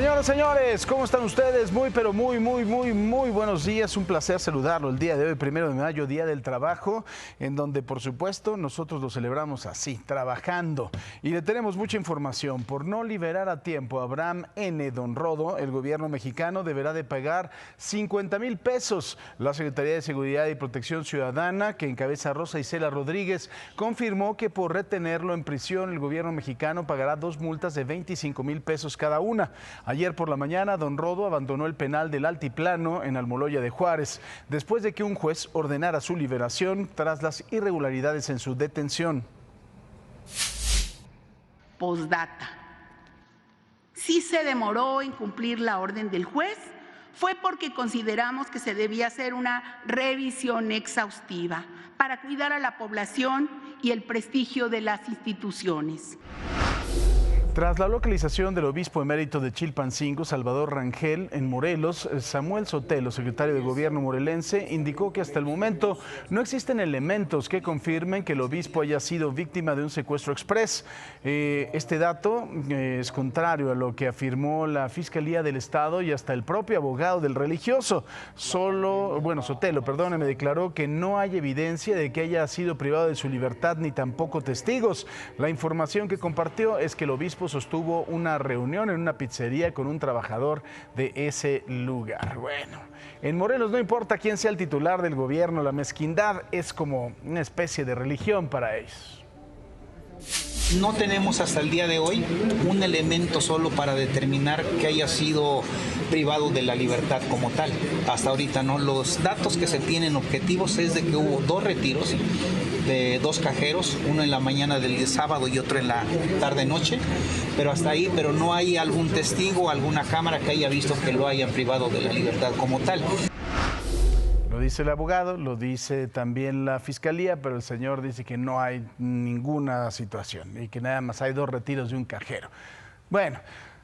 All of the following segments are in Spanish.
Señoras, señores, ¿cómo están ustedes? Muy buenos días. Un placer saludarlo el día de hoy, 1 de mayo, Día del Trabajo, en donde, por supuesto, nosotros lo celebramos así, trabajando. Y le tenemos mucha información. Por no liberar a tiempo a Abraham N. Don Rodo, el gobierno mexicano deberá de pagar 50,000 pesos. La Secretaría de Seguridad y Protección Ciudadana, que encabeza Rosa Isela Rodríguez, confirmó que por retenerlo en prisión, el gobierno mexicano pagará 2 multas de 25,000 pesos cada una. Ayer por la mañana, Don Rodo abandonó el penal del Altiplano en Almoloya de Juárez, después de que un juez ordenara su liberación tras las irregularidades en su detención. Postdata. Si se demoró en cumplir la orden del juez, fue porque consideramos que se debía hacer una revisión exhaustiva para cuidar a la población y el prestigio de las instituciones. Tras la localización del obispo emérito de Chilpancingo, Salvador Rangel, en Morelos, Samuel Sotelo, secretario de Gobierno morelense, indicó que hasta el momento no existen elementos que confirmen que el obispo haya sido víctima de un secuestro exprés. Este dato es contrario a lo que afirmó la Fiscalía del Estado y hasta el propio abogado del religioso. Sotelo, me declaró que no hay evidencia de que haya sido privado de su libertad ni tampoco testigos. La información que compartió es que el obispo sostuvo una reunión en una pizzería con un trabajador de ese lugar. Bueno, en Morelos no importa quién sea el titular del gobierno, la mezquindad es como una especie de religión para ellos. No tenemos hasta el día de hoy un elemento solo para determinar que haya sido privado de la libertad como tal. Hasta ahorita no. Los datos que se tienen objetivos es de que hubo 2 retiros de 2 cajeros, uno en la mañana del día sábado y otro en la tarde-noche, pero hasta ahí, pero no hay algún testigo, alguna cámara que haya visto que lo hayan privado de la libertad como tal. Lo dice el abogado, lo dice también la fiscalía, pero el señor dice que no hay ninguna situación y que nada más hay 2 retiros de un cajero. Bueno,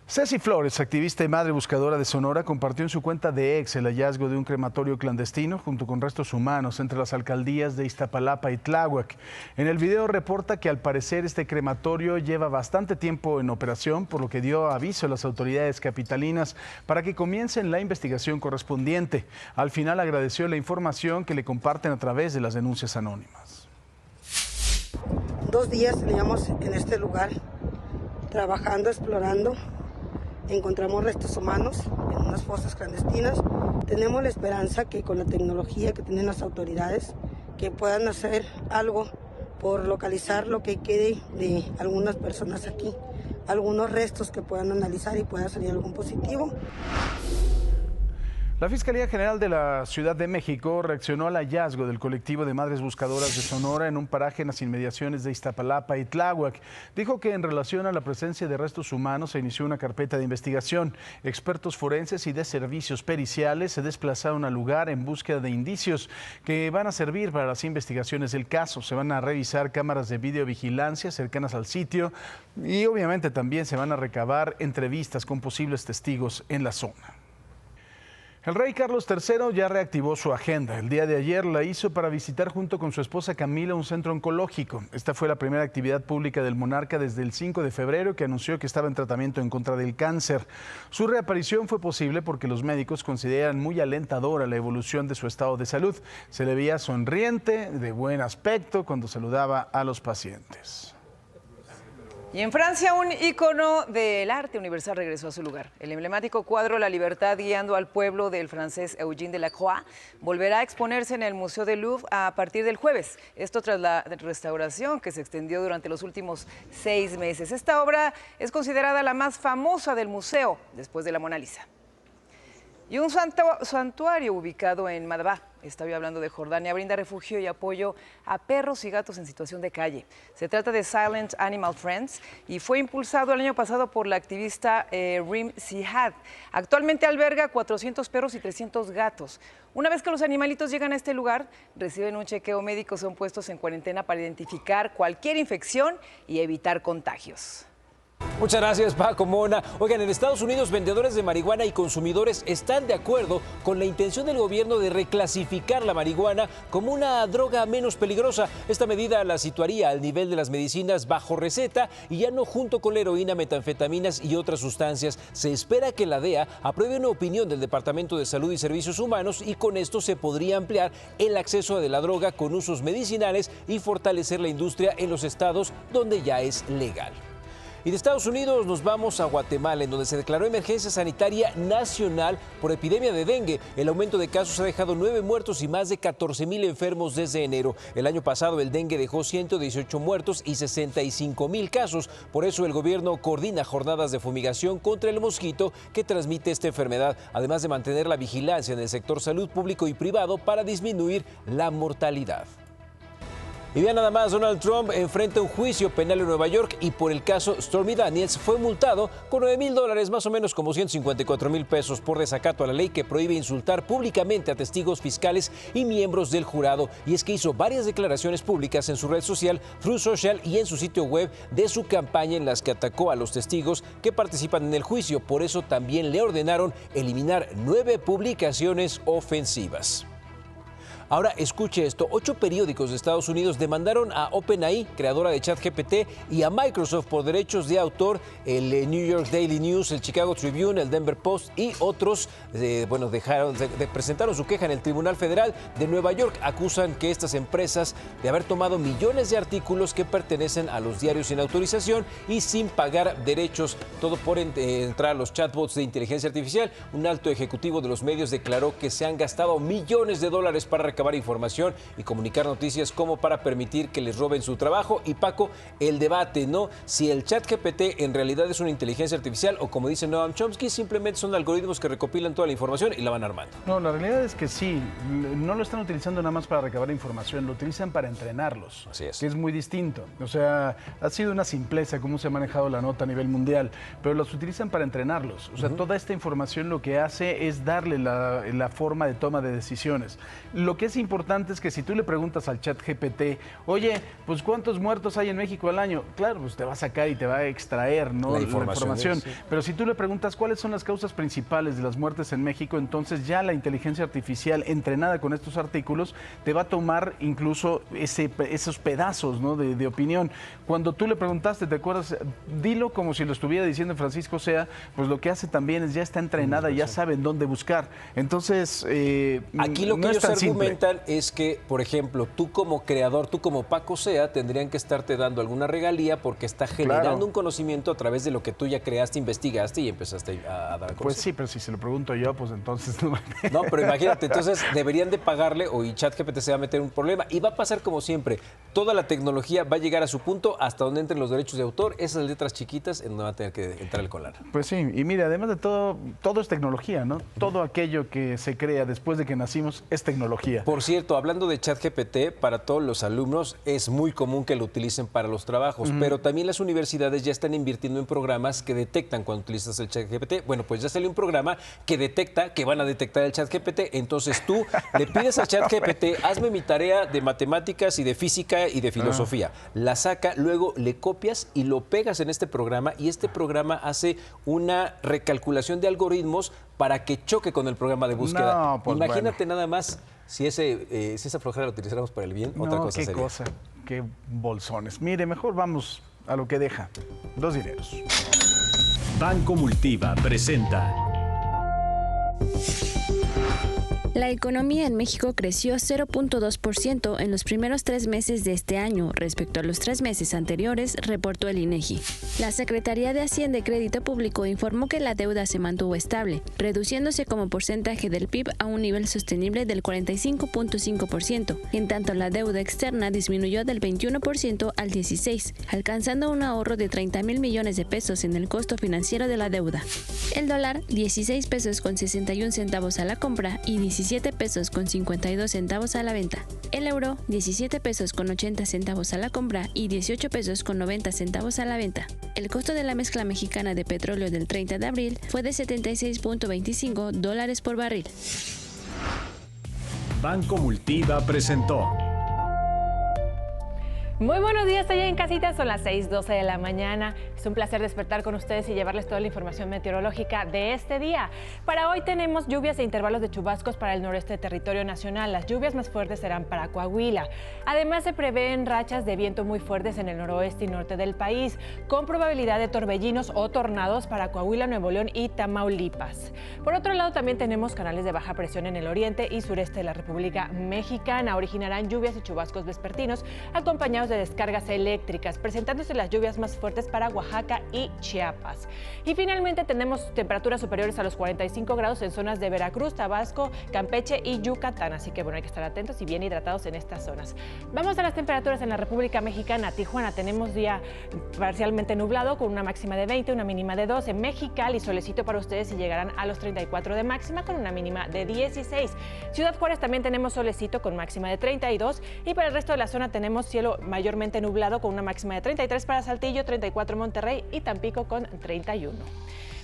Ceci Flores, activista y madre buscadora de Sonora, compartió en su cuenta de X el hallazgo de un crematorio clandestino junto con restos humanos entre las alcaldías de Iztapalapa y Tláhuac. En el video reporta que al parecer este crematorio lleva bastante tiempo en operación, por lo que dio aviso a las autoridades capitalinas para que comiencen la investigación correspondiente. Al final agradeció la información que le comparten a través de las denuncias anónimas. 2 días llevamos en este lugar, trabajando, explorando. Encontramos restos humanos en unas fosas clandestinas. Tenemos la esperanza que con la tecnología que tienen las autoridades, que puedan hacer algo por localizar lo que quede de algunas personas aquí, algunos restos que puedan analizar y pueda salir algún positivo. La Fiscalía General de la Ciudad de México reaccionó al hallazgo del colectivo de madres buscadoras de Sonora en un paraje en las inmediaciones de Iztapalapa y Tláhuac. Dijo que en relación a la presencia de restos humanos se inició una carpeta de investigación. Expertos forenses y de servicios periciales se desplazaron al lugar en búsqueda de indicios que van a servir para las investigaciones del caso. Se van a revisar cámaras de videovigilancia cercanas al sitio y obviamente también se van a recabar entrevistas con posibles testigos en la zona. El rey Carlos III ya reactivó su agenda. El día de ayer la hizo para visitar junto con su esposa Camila un centro oncológico. Esta fue la primera actividad pública del monarca desde el 5 de febrero, que anunció que estaba en tratamiento en contra del cáncer. Su reaparición fue posible porque los médicos consideran muy alentadora la evolución de su estado de salud. Se le veía sonriente, de buen aspecto cuando saludaba a los pacientes. Y en Francia, un ícono del arte universal regresó a su lugar. El emblemático cuadro La Libertad guiando al pueblo del francés Eugène Delacroix volverá a exponerse en el Museo del Louvre a partir del jueves. Esto tras la restauración que se extendió durante los últimos 6 meses. Esta obra es considerada la más famosa del museo, después de la Mona Lisa. Y un santuario ubicado en Madaba, estoy hablando de Jordania, brinda refugio y apoyo a perros y gatos en situación de calle. Se trata de Silent Animal Friends y fue impulsado el año pasado por la activista Rim Sihad. Actualmente alberga 400 perros y 300 gatos. Una vez que los animalitos llegan a este lugar, reciben un chequeo médico, son puestos en cuarentena para identificar cualquier infección y evitar contagios. Muchas gracias, Paco Mona. Oigan, en Estados Unidos, vendedores de marihuana y consumidores están de acuerdo con la intención del gobierno de reclasificar la marihuana como una droga menos peligrosa. Esta medida la situaría al nivel de las medicinas bajo receta y ya no junto con la heroína, metanfetaminas y otras sustancias. Se espera que la DEA apruebe una opinión del Departamento de Salud y Servicios Humanos y con esto se podría ampliar el acceso de la droga con usos medicinales y fortalecer la industria en los estados donde ya es legal. Y de Estados Unidos nos vamos a Guatemala, en donde se declaró emergencia sanitaria nacional por epidemia de dengue. El aumento de casos ha dejado 9 muertos y más de 14,000 enfermos desde enero. El año pasado el dengue dejó 118 muertos y 65,000 casos. Por eso el gobierno coordina jornadas de fumigación contra el mosquito que transmite esta enfermedad, además de mantener la vigilancia en el sector salud público y privado para disminuir la mortalidad. Y vean nada más, Donald Trump enfrenta un juicio penal en Nueva York y por el caso Stormy Daniels fue multado con $9,000, más o menos como 154,000 pesos por desacato a la ley que prohíbe insultar públicamente a testigos fiscales y miembros del jurado. Y es que hizo varias declaraciones públicas en su red social, Truth Social, y en su sitio web de su campaña en las que atacó a los testigos que participan en el juicio. Por eso también le ordenaron eliminar 9 publicaciones ofensivas. Ahora escuche esto, 8 periódicos de Estados Unidos demandaron a OpenAI, creadora de ChatGPT, y a Microsoft por derechos de autor. El New York Daily News, el Chicago Tribune, el Denver Post y otros presentaron su queja en el Tribunal Federal de Nueva York. Acusan que estas empresas de haber tomado millones de artículos que pertenecen a los diarios sin autorización y sin pagar derechos, todo por entrar a los chatbots de inteligencia artificial. Un alto ejecutivo de los medios declaró que se han gastado millones de dólares para recabar información y comunicar noticias como para permitir que les roben su trabajo. Y Paco, el debate, ¿no? Si el ChatGPT en realidad es una inteligencia artificial o, como dice Noam Chomsky, simplemente son algoritmos que recopilan toda la información y la van armando. No, la realidad es que sí, no lo están utilizando nada más para recabar información, lo utilizan para entrenarlos. Así es. Que es muy distinto. O sea, ha sido una simpleza cómo se ha manejado la nota a nivel mundial, pero los utilizan para entrenarlos. O sea, toda esta información lo que hace es darle la forma de toma de decisiones. Lo que es importante es que si tú le preguntas al ChatGPT, oye, pues ¿cuántos muertos hay en México al año? Claro, pues te va a sacar y te va a extraer, ¿no?, la información. Sí. Pero si tú le preguntas cuáles son las causas principales de las muertes en México, entonces ya la inteligencia artificial entrenada con estos artículos te va a tomar incluso esos pedazos, ¿no?, de opinión. Cuando tú le preguntaste, ¿te acuerdas? Dilo como si lo estuviera diciendo Francisco Sea, pues lo que hace también es ya está entrenada, ya sabe en dónde buscar. Entonces, aquí lo que no ellos argumentan simple. Es que, por ejemplo, tú como creador, tú como Paco Sea, tendrían que estarte dando alguna regalía porque está generando un conocimiento a través de lo que tú ya creaste, investigaste y empezaste a dar a conocer. Pues sí, pero si se lo pregunto yo, pues entonces no. No, pero imagínate, entonces deberían de pagarle o ChatGPT se va a meter un problema y va a pasar como siempre. Toda la tecnología va a llegar a su punto hasta donde entren los derechos de autor, esas letras chiquitas en donde va a tener que entrar el collar. Pues sí, y mira, además de todo es tecnología, ¿no? Todo aquello que se crea después de que nacimos es tecnología. Por cierto, hablando de ChatGPT, para todos los alumnos es muy común que lo utilicen para los trabajos, pero también las universidades ya están invirtiendo en programas que detectan cuando utilizas el ChatGPT. Bueno, pues ya salió un programa que detecta, que van a detectar el ChatGPT. Entonces tú le pides al ChatGPT, hazme mi tarea de matemáticas y de física y de filosofía. La saca, luego le copias y lo pegas en este programa y este programa hace una recalculación de algoritmos para que choque con el programa de búsqueda. No, pues imagínate nada más. Si esa flojera la utilizáramos para el bien, otra cosa sería. Qué cosa, qué bolsones. Mire, mejor vamos a lo que deja. 2 dineros. Banco Multiva presenta. La economía en México creció 0.2% en los primeros 3 meses de este año respecto a los 3 meses anteriores, reportó el INEGI. La Secretaría de Hacienda y Crédito Público informó que la deuda se mantuvo estable, reduciéndose como porcentaje del PIB a un nivel sostenible del 45.5%, en tanto la deuda externa disminuyó del 21% al 16%, alcanzando un ahorro de 30,000 millones de pesos en el costo financiero de la deuda. El dólar, 16 pesos con 61 centavos a la compra y 17 pesos con 52 centavos a la venta. El euro, 17 pesos con 80 centavos a la compra y 18 pesos con 90 centavos a la venta. El costo de la mezcla mexicana de petróleo del 30 de abril fue de $76.25 por barril. Banco Multiva presentó. Muy buenos días allá en casita, son las 6:12 de la mañana. Es un placer despertar con ustedes y llevarles toda la información meteorológica de este día. Para hoy tenemos lluvias e intervalos de chubascos para el noreste del territorio nacional. Las lluvias más fuertes serán para Coahuila. Además, se prevén rachas de viento muy fuertes en el noroeste y norte del país, con probabilidad de torbellinos o tornados para Coahuila, Nuevo León y Tamaulipas. Por otro lado, también tenemos canales de baja presión en el oriente y sureste de la República Mexicana. Originarán lluvias y chubascos vespertinos acompañados de descargas eléctricas, presentándose las lluvias más fuertes para Oaxaca y Chiapas. Y finalmente tenemos temperaturas superiores a los 45 grados en zonas de Veracruz, Tabasco, Campeche y Yucatán. Así que bueno, hay que estar atentos y bien hidratados en estas zonas. Vamos a las temperaturas en la República Mexicana. Tijuana tenemos día parcialmente nublado con una máxima de 20, una mínima de 12. Mexicali, solecito para ustedes y llegarán a los 34 de máxima con una mínima de 16. Ciudad Juárez también tenemos solecito con máxima de 32 y para el resto de la zona tenemos cielo mayormente nublado con una máxima de 33 para Saltillo, 34 Monterrey y Tampico con 31.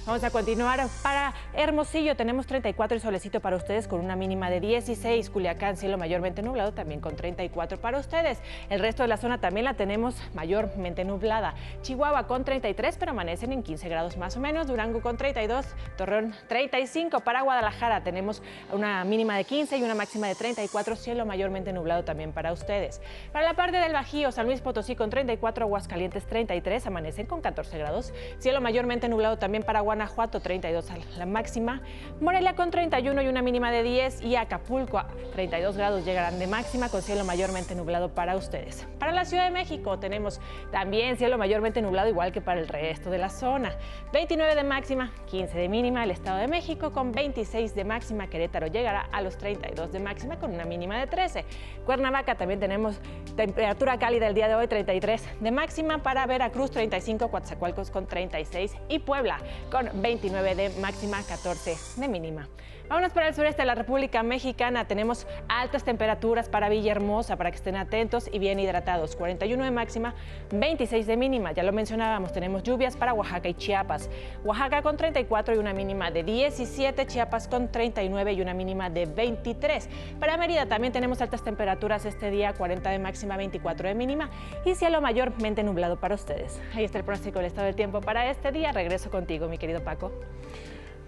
Vamos a continuar. Para Hermosillo tenemos 34 y solecito para ustedes con una mínima de 16. Culiacán, cielo mayormente nublado también con 34 para ustedes. El resto de la zona también la tenemos mayormente nublada. Chihuahua con 33, pero amanecen en 15 grados más o menos. Durango con 32, Torreón 35. Para Guadalajara tenemos una mínima de 15 y una máxima de 34. Cielo mayormente nublado también para ustedes. Para la parte del Bajío, San Luis Potosí con 34, Aguascalientes 33, amanecen con 14 grados. Cielo mayormente nublado también para Guanajuato, 32 a la máxima, Morelia con 31 y una mínima de 10 y Acapulco a 32 grados llegarán de máxima con cielo mayormente nublado para ustedes. Para la Ciudad de México tenemos también cielo mayormente nublado igual que para el resto de la zona, 29 de máxima, 15 de mínima. El Estado de México con 26 de máxima, Querétaro llegará a los 32 de máxima con una mínima de 13. Cuernavaca también tenemos temperatura cálida el día de hoy, 33 de máxima. Para Veracruz 35, Coatzacoalcos con 36 y Puebla con 29 de máxima, 14 de mínima. Vámonos para el sureste de la República Mexicana. Tenemos altas temperaturas para Villahermosa, para que estén atentos y bien hidratados. 41 de máxima, 26 de mínima. Ya lo mencionábamos, tenemos lluvias para Oaxaca y Chiapas. Oaxaca con 34 y una mínima de 17. Chiapas con 39 y una mínima de 23. Para Mérida también tenemos altas temperaturas este día, 40 de máxima, 24 de mínima y cielo mayormente nublado para ustedes. Ahí está el pronóstico del estado del tiempo para este día. Regreso contigo, mi querido Paco.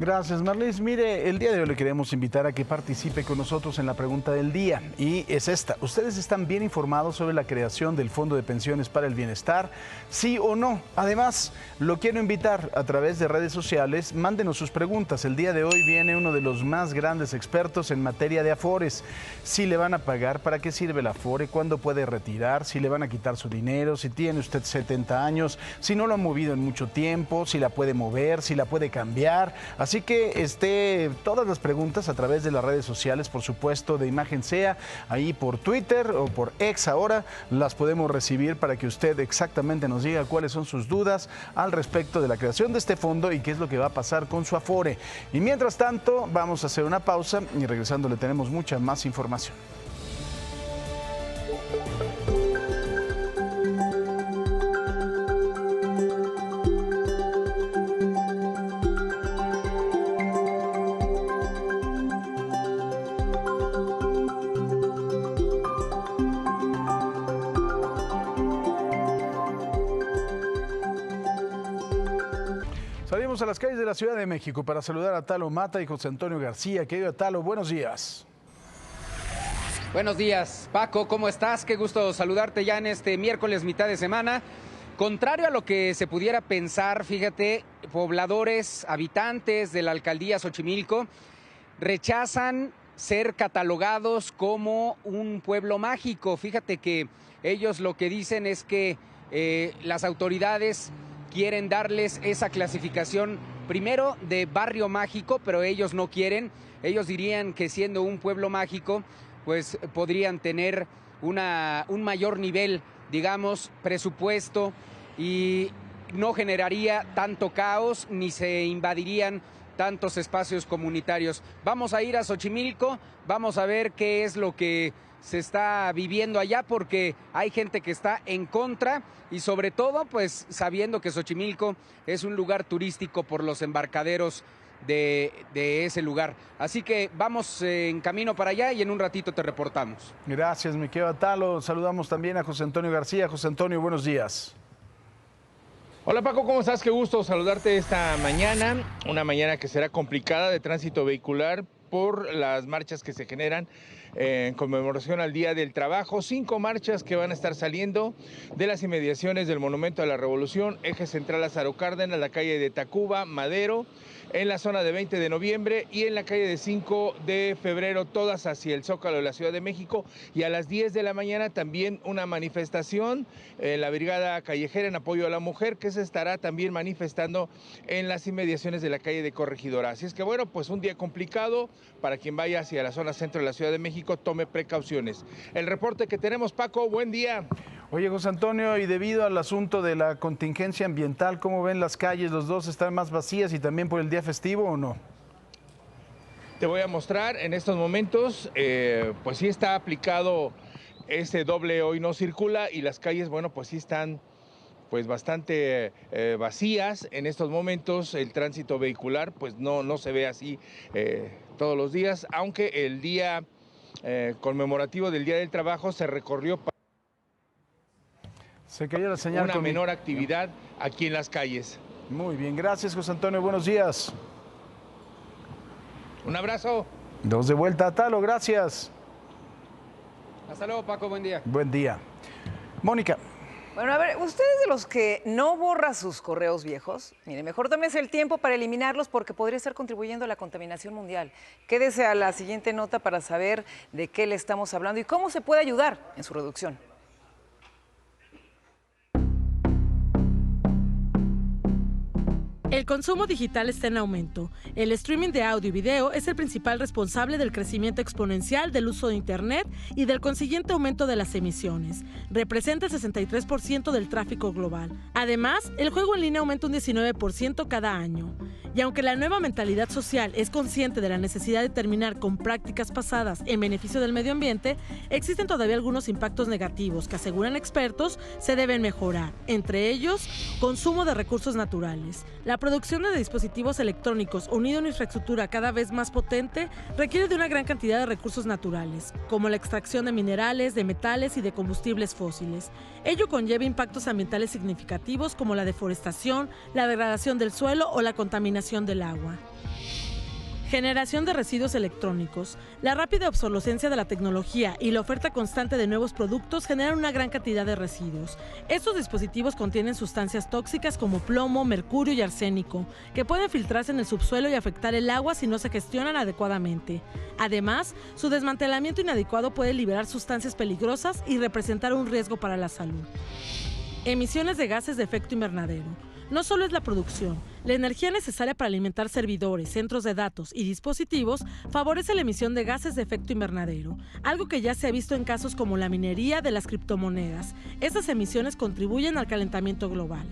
Gracias, Marlis. Mire, el día de hoy le queremos invitar a que participe con nosotros en la pregunta del día y es esta. ¿Ustedes están bien informados sobre la creación del Fondo de Pensiones para el Bienestar? ¿Sí o no? Además, lo quiero invitar a través de redes sociales. Mándenos sus preguntas. El día de hoy viene uno de los más grandes expertos en materia de afores. ¿Si le van a pagar? ¿Para qué sirve el afore? ¿Cuándo puede retirar? ¿Si le van a quitar su dinero? ¿Si tiene usted 70 años? ¿Si no lo ha movido en mucho tiempo? ¿Si la puede mover? ¿Si la puede cambiar? Así que todas las preguntas a través de las redes sociales, por supuesto, de Imagen Sea, ahí por Twitter o por X ahora, las podemos recibir para que usted exactamente nos diga cuáles son sus dudas al respecto de la creación de este fondo y qué es lo que va a pasar con su afore. Y mientras tanto, vamos a hacer una pausa y regresando le tenemos mucha más información. Salimos a las calles de la Ciudad de México para saludar a Talo Mata y José Antonio García. Querido Talo, buenos días. Buenos días, Paco, ¿cómo estás? Qué gusto saludarte ya en este miércoles, mitad de semana. Contrario a lo que se pudiera pensar, fíjate, pobladores, habitantes de la alcaldía Xochimilco rechazan ser catalogados como un pueblo mágico. Fíjate que ellos lo que dicen es que las autoridades quieren darles esa clasificación primero de barrio mágico, pero ellos no quieren. Ellos dirían que siendo un pueblo mágico, pues podrían tener un mayor nivel, digamos, presupuesto y no generaría tanto caos ni se invadirían tantos espacios comunitarios. Vamos a ir a Xochimilco, vamos a ver qué es lo que se está viviendo allá, porque hay gente que está en contra y sobre todo pues sabiendo que Xochimilco es un lugar turístico por los embarcaderos de ese lugar. Así que vamos en camino para allá y en un ratito te reportamos. Gracias, mi querido Talo. Saludamos también a José Antonio García. José Antonio, buenos días. Hola Paco, ¿cómo estás? Qué gusto saludarte esta mañana, una mañana que será complicada de tránsito vehicular por las marchas que se generan en conmemoración al Día del Trabajo. 5 marchas que van a estar saliendo de las inmediaciones del Monumento a la Revolución, eje central Lázaro Cárdenas, la calle de Tacuba, Madero, en la zona de 20 de noviembre y en la calle de 5 de febrero, todas hacia el Zócalo de la Ciudad de México. Y a las 10 de la mañana también una manifestación en la Brigada Callejera en apoyo a la mujer, que se estará también manifestando en las inmediaciones de la calle de Corregidora. Así es que bueno, pues un día complicado para quien vaya hacia la zona centro de la Ciudad de México, tome precauciones. El reporte que tenemos, Paco, buen día. Oye, José Antonio, y debido al asunto de la contingencia ambiental, ¿cómo ven las calles? ¿Los dos están más vacías y también por el día festivo o no? Te voy a mostrar en estos momentos, pues sí está aplicado ese doble hoy no circula y las calles, bueno, pues sí están pues bastante vacías en estos momentos. El tránsito vehicular pues no se ve así todos los días, aunque el día conmemorativo del Día del Trabajo se recorrió para se cayó la señal una menor actividad aquí en las calles. Muy bien, gracias José Antonio, buenos días. Un abrazo. Dos de vuelta, Talo, gracias. Hasta luego, Paco, buen día. Buen día. Mónica. Bueno, a ver, ¿ustedes de los que no borra sus correos viejos? Mire, mejor tómese el tiempo para eliminarlos porque podría estar contribuyendo a la contaminación mundial. Quédese a la siguiente nota para saber de qué le estamos hablando y cómo se puede ayudar en su reducción. El consumo digital está en aumento. El streaming de audio y video es el principal responsable del crecimiento exponencial del uso de Internet y del consiguiente aumento de las emisiones. Representa el 63% del tráfico global. Además, el juego en línea aumenta un 19% cada año. Y aunque la nueva mentalidad social es consciente de la necesidad de terminar con prácticas pasadas en beneficio del medio ambiente, existen todavía algunos impactos negativos que, aseguran expertos, se deben mejorar. Entre ellos, consumo de recursos naturales. La producción de dispositivos electrónicos unido a una infraestructura cada vez más potente requiere de una gran cantidad de recursos naturales, como la extracción de minerales, de metales y de combustibles fósiles. Ello conlleva impactos ambientales significativos como la deforestación, la degradación del suelo o la contaminación del agua. Generación de residuos electrónicos. La rápida obsolescencia de la tecnología y la oferta constante de nuevos productos generan una gran cantidad de residuos. Estos dispositivos contienen sustancias tóxicas como plomo, mercurio y arsénico, que pueden filtrarse en el subsuelo y afectar el agua si no se gestionan adecuadamente. Además, su desmantelamiento inadecuado puede liberar sustancias peligrosas y representar un riesgo para la salud. Emisiones de gases de efecto invernadero. No solo es la producción, la energía necesaria para alimentar servidores, centros de datos y dispositivos favorece la emisión de gases de efecto invernadero, algo que ya se ha visto en casos como la minería de las criptomonedas. Estas emisiones contribuyen al calentamiento global.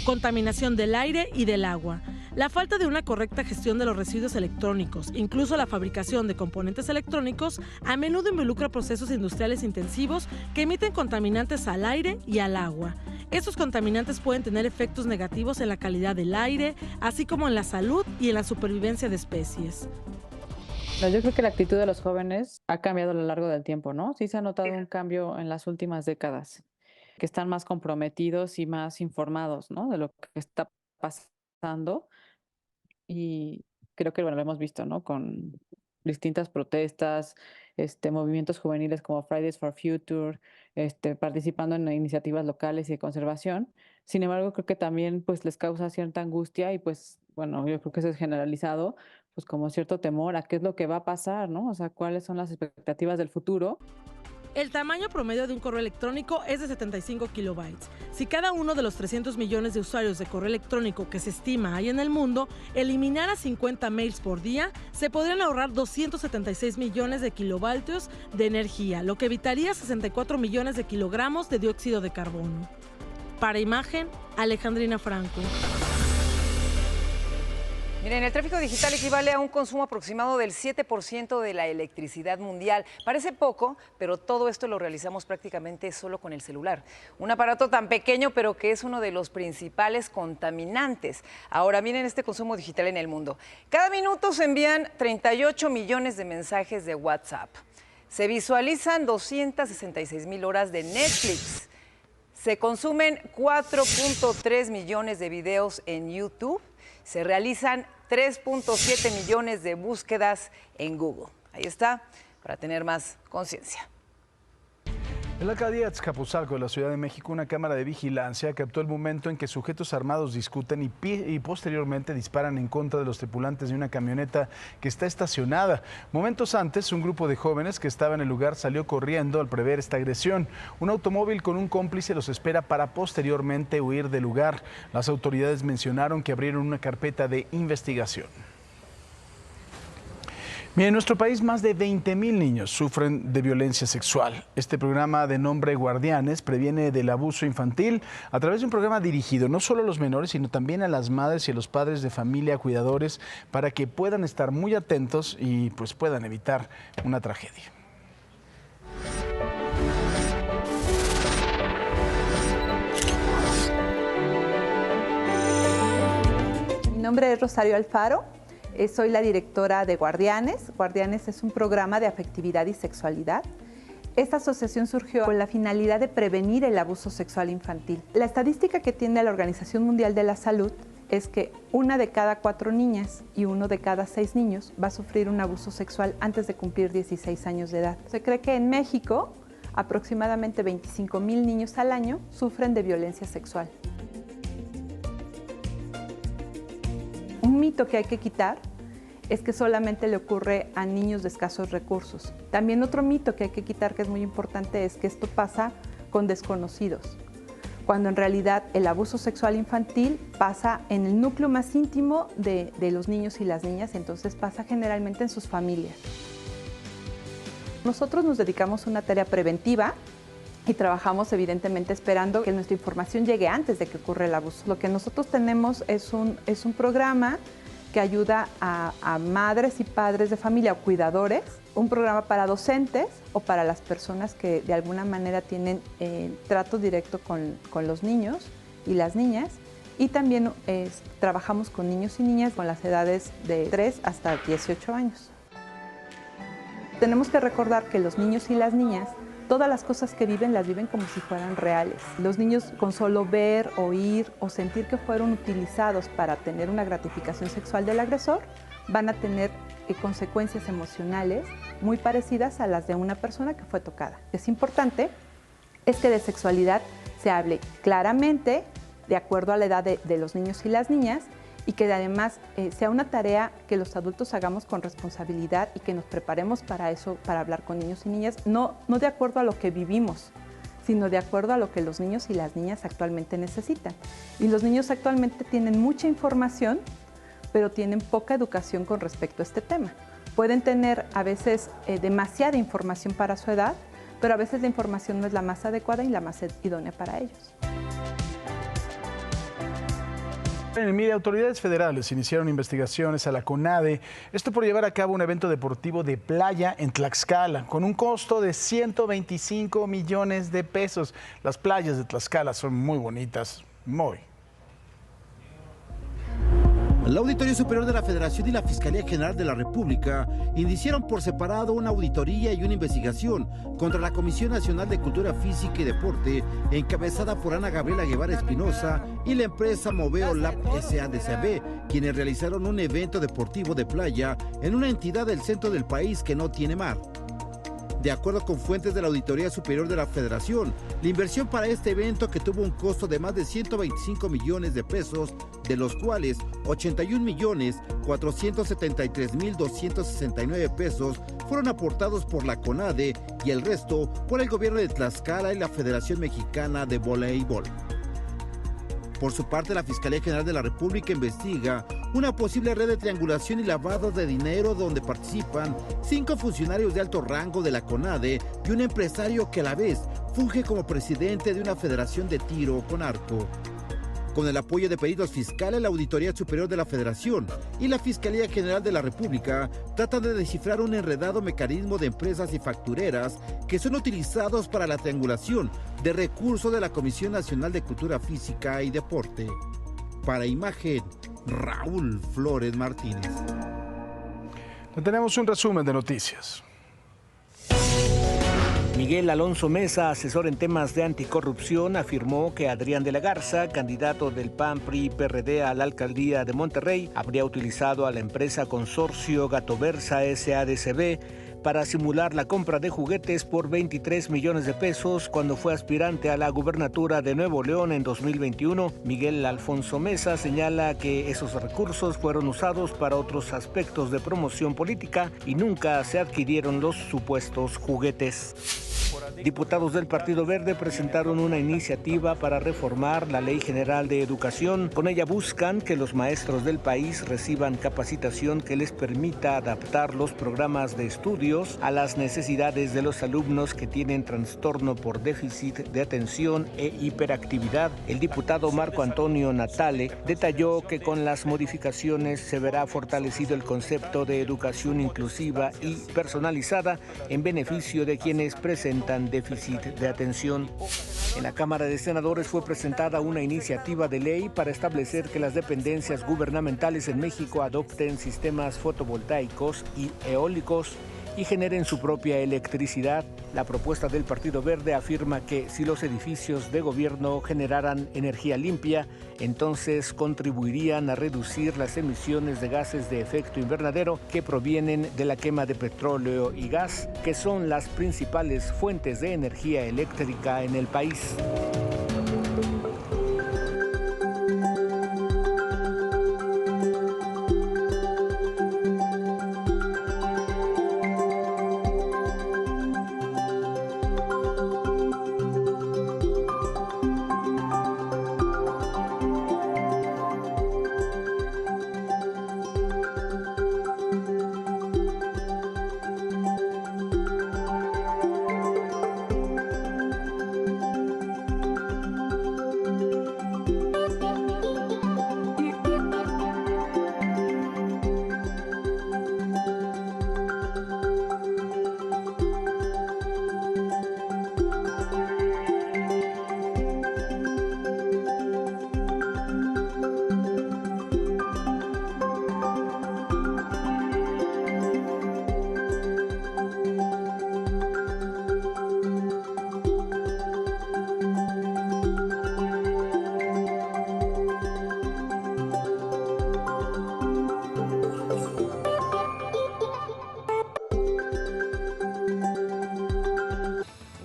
Contaminación del aire y del agua. La falta de una correcta gestión de los residuos electrónicos, incluso la fabricación de componentes electrónicos, a menudo involucra procesos industriales intensivos que emiten contaminantes al aire y al agua. Estos contaminantes pueden tener efectos negativos en la calidad del aire, así como en la salud y en la supervivencia de especies. Yo creo que la actitud de los jóvenes ha cambiado a lo largo del tiempo, ¿no? Sí se ha notado un cambio en las últimas décadas, que están más comprometidos y más informados, ¿no? De lo que está pasando. Y creo que, bueno, lo hemos visto, ¿no? Con distintas protestas, movimientos juveniles como Fridays for Future, participando en iniciativas locales y de conservación. Sin embargo, creo que también pues les causa cierta angustia y pues, bueno, yo creo que eso es generalizado, pues como cierto temor a qué es lo que va a pasar, ¿no? O sea, cuáles son las expectativas del futuro. El tamaño promedio de un correo electrónico es de 75 kilobytes. Si cada uno de los 300 millones de usuarios de correo electrónico que se estima hay en el mundo eliminara 50 mails por día, se podrían ahorrar 276 millones de kilovatios de energía, lo que evitaría 64 millones de kilogramos de dióxido de carbono. Para Imagen, Alejandrina Franco. Miren, el tráfico digital equivale a un consumo aproximado del 7% de la electricidad mundial. Parece poco, pero todo esto lo realizamos prácticamente solo con el celular. Un aparato tan pequeño, pero que es uno de los principales contaminantes. Ahora, miren este consumo digital en el mundo. Cada minuto se envían 38 millones de mensajes de WhatsApp. Se visualizan 266,000 horas de Netflix. Se consumen 4.3 millones de videos en YouTube. Se realizan 3.7 millones de búsquedas en Google. Ahí está, para tener más conciencia. En la alcaldía de Azcapotzalco, de la Ciudad de México, una cámara de vigilancia captó el momento en que sujetos armados discuten y posteriormente disparan en contra de los tripulantes de una camioneta que está estacionada. Momentos antes, un grupo de jóvenes que estaba en el lugar salió corriendo al prever esta agresión. Un automóvil con un cómplice los espera para posteriormente huir del lugar. Las autoridades mencionaron que abrieron una carpeta de investigación. Mira, en nuestro país más de 20,000 niños sufren de violencia sexual. Este programa de nombre Guardianes previene del abuso infantil a través de un programa dirigido no solo a los menores, sino también a las madres y a los padres de familia, cuidadores, para que puedan estar muy atentos y pues puedan evitar una tragedia. Mi nombre es Rosario Alfaro. Soy la directora de Guardianes. Guardianes es un programa de afectividad y sexualidad. Esta asociación surgió con la finalidad de prevenir el abuso sexual infantil. La estadística que tiene la Organización Mundial de la Salud es que 1 de cada 4 niñas y 1 de cada 6 niños va a sufrir un abuso sexual antes de cumplir 16 años de edad. Se cree que en México aproximadamente 25,000 niños al año sufren de violencia sexual. Un mito que hay que quitar es que solamente le ocurre a niños de escasos recursos. También otro mito que hay que quitar, que es muy importante, es que esto pasa con desconocidos, cuando en realidad el abuso sexual infantil pasa en el núcleo más íntimo de los niños y las niñas, entonces pasa generalmente en sus familias. Nosotros nos dedicamos a una tarea preventiva y trabajamos evidentemente esperando que nuestra información llegue antes de que ocurra el abuso. Lo que nosotros tenemos es un programa que ayuda a madres y padres de familia o cuidadores, un programa para docentes o para las personas que de alguna manera tienen trato directo con los niños y las niñas, y también trabajamos con niños y niñas con las edades de 3 hasta 18 años. Tenemos que recordar que los niños y las niñas, todas las cosas que viven las viven como si fueran reales. Los niños con solo ver, oír o sentir que fueron utilizados para tener una gratificación sexual del agresor, van a tener consecuencias emocionales muy parecidas a las de una persona que fue tocada. Es importante es que de sexualidad se hable claramente, de acuerdo a la edad de los niños y las niñas, y que además sea una tarea que los adultos hagamos con responsabilidad y que nos preparemos para eso, para hablar con niños y niñas, no de acuerdo a lo que vivimos, sino de acuerdo a lo que los niños y las niñas actualmente necesitan. Y los niños actualmente tienen mucha información, pero tienen poca educación con respecto a este tema. Pueden tener a veces demasiada información para su edad, pero a veces la información no es la más adecuada y la más idónea para ellos. Mire, autoridades federales iniciaron investigaciones a la CONADE, esto por llevar a cabo un evento deportivo de playa en Tlaxcala, con un costo de 125 millones de pesos. Las playas de Tlaxcala son muy bonitas, muy. La Auditoría Superior de la Federación y la Fiscalía General de la República iniciaron por separado una auditoría y una investigación contra la Comisión Nacional de Cultura Física y Deporte, encabezada por Ana Gabriela Guevara Espinosa y la empresa Moveo Lab S.A.D.C.B., quienes realizaron un evento deportivo de playa en una entidad del centro del país que no tiene mar. De acuerdo con fuentes de la Auditoría Superior de la Federación, la inversión para este evento, que tuvo un costo de más de 125 millones de pesos, de los cuales 81.473.269 pesos fueron aportados por la CONADE y el resto por el gobierno de Tlaxcala y la Federación Mexicana de Voleibol. Por su parte, la Fiscalía General de la República investiga una posible red de triangulación y lavado de dinero donde participan 5 funcionarios de alto rango de la CONADE y un empresario que a la vez funge como presidente de una federación de tiro con arco. Con el apoyo de peritos fiscales, la Auditoría Superior de la Federación y la Fiscalía General de la República tratan de descifrar un enredado mecanismo de empresas y factureras que son utilizados para la triangulación de recursos de la Comisión Nacional de Cultura Física y Deporte. Para Imagen, Raúl Flores Martínez. Tenemos un resumen de noticias. Miguel Alonso Mesa, asesor en temas de anticorrupción, afirmó que Adrián de la Garza, candidato del PAN, PRI y PRD a la alcaldía de Monterrey, habría utilizado a la empresa consorcio Gatoversa SADCB para simular la compra de juguetes por 23 millones de pesos cuando fue aspirante a la gubernatura de Nuevo León en 2021. Miguel Alfonso Mesa señala que esos recursos fueron usados para otros aspectos de promoción política y nunca se adquirieron los supuestos juguetes. Diputados del Partido Verde presentaron una iniciativa para reformar la Ley General de Educación. Con ella buscan que los maestros del país reciban capacitación que les permita adaptar los programas de estudios a las necesidades de los alumnos que tienen trastorno por déficit de atención e hiperactividad. El diputado Marco Antonio Natale detalló que con las modificaciones se verá fortalecido el concepto de educación inclusiva y personalizada en beneficio de quienes presentan déficit de atención. En la Cámara de Senadores fue presentada una iniciativa de ley para establecer que las dependencias gubernamentales en México adopten sistemas fotovoltaicos y eólicos y generen su propia electricidad. La propuesta del Partido Verde afirma que si los edificios de gobierno generaran energía limpia, entonces contribuirían a reducir las emisiones de gases de efecto invernadero que provienen de la quema de petróleo y gas, que son las principales fuentes de energía eléctrica en el país.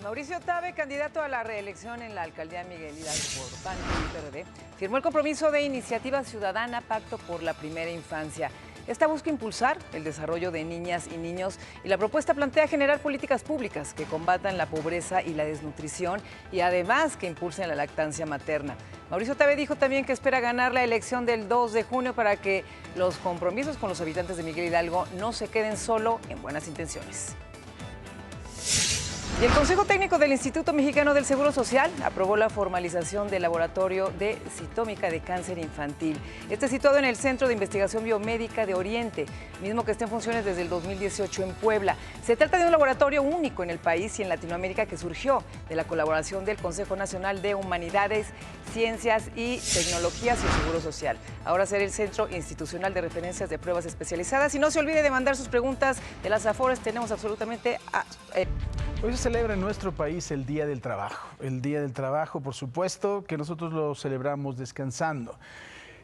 Mauricio Tabe, candidato a la reelección en la alcaldía Miguel Hidalgo por PAN y PRD, firmó el compromiso de Iniciativa Ciudadana Pacto por la Primera Infancia. Esta busca impulsar el desarrollo de niñas y niños y la propuesta plantea generar políticas públicas que combatan la pobreza y la desnutrición y además que impulsen la lactancia materna. Mauricio Tabe dijo también que espera ganar la elección del 2 de junio para que los compromisos con los habitantes de Miguel Hidalgo no se queden solo en buenas intenciones. Y el Consejo Técnico del Instituto Mexicano del Seguro Social aprobó la formalización del Laboratorio de Citómica de Cáncer Infantil. Este es situado en el Centro de Investigación Biomédica de Oriente, mismo que está en funciones desde el 2018 en Puebla. Se trata de un laboratorio único en el país y en Latinoamérica que surgió de la colaboración del Consejo Nacional de Humanidades, Ciencias y Tecnologías y el Seguro Social. Ahora será el Centro Institucional de Referencias de Pruebas Especializadas. Y no se olvide de mandar sus preguntas de las Afores. Tenemos absolutamente... Hoy se celebra en nuestro país el Día del Trabajo. El Día del Trabajo, por supuesto, que nosotros lo celebramos descansando.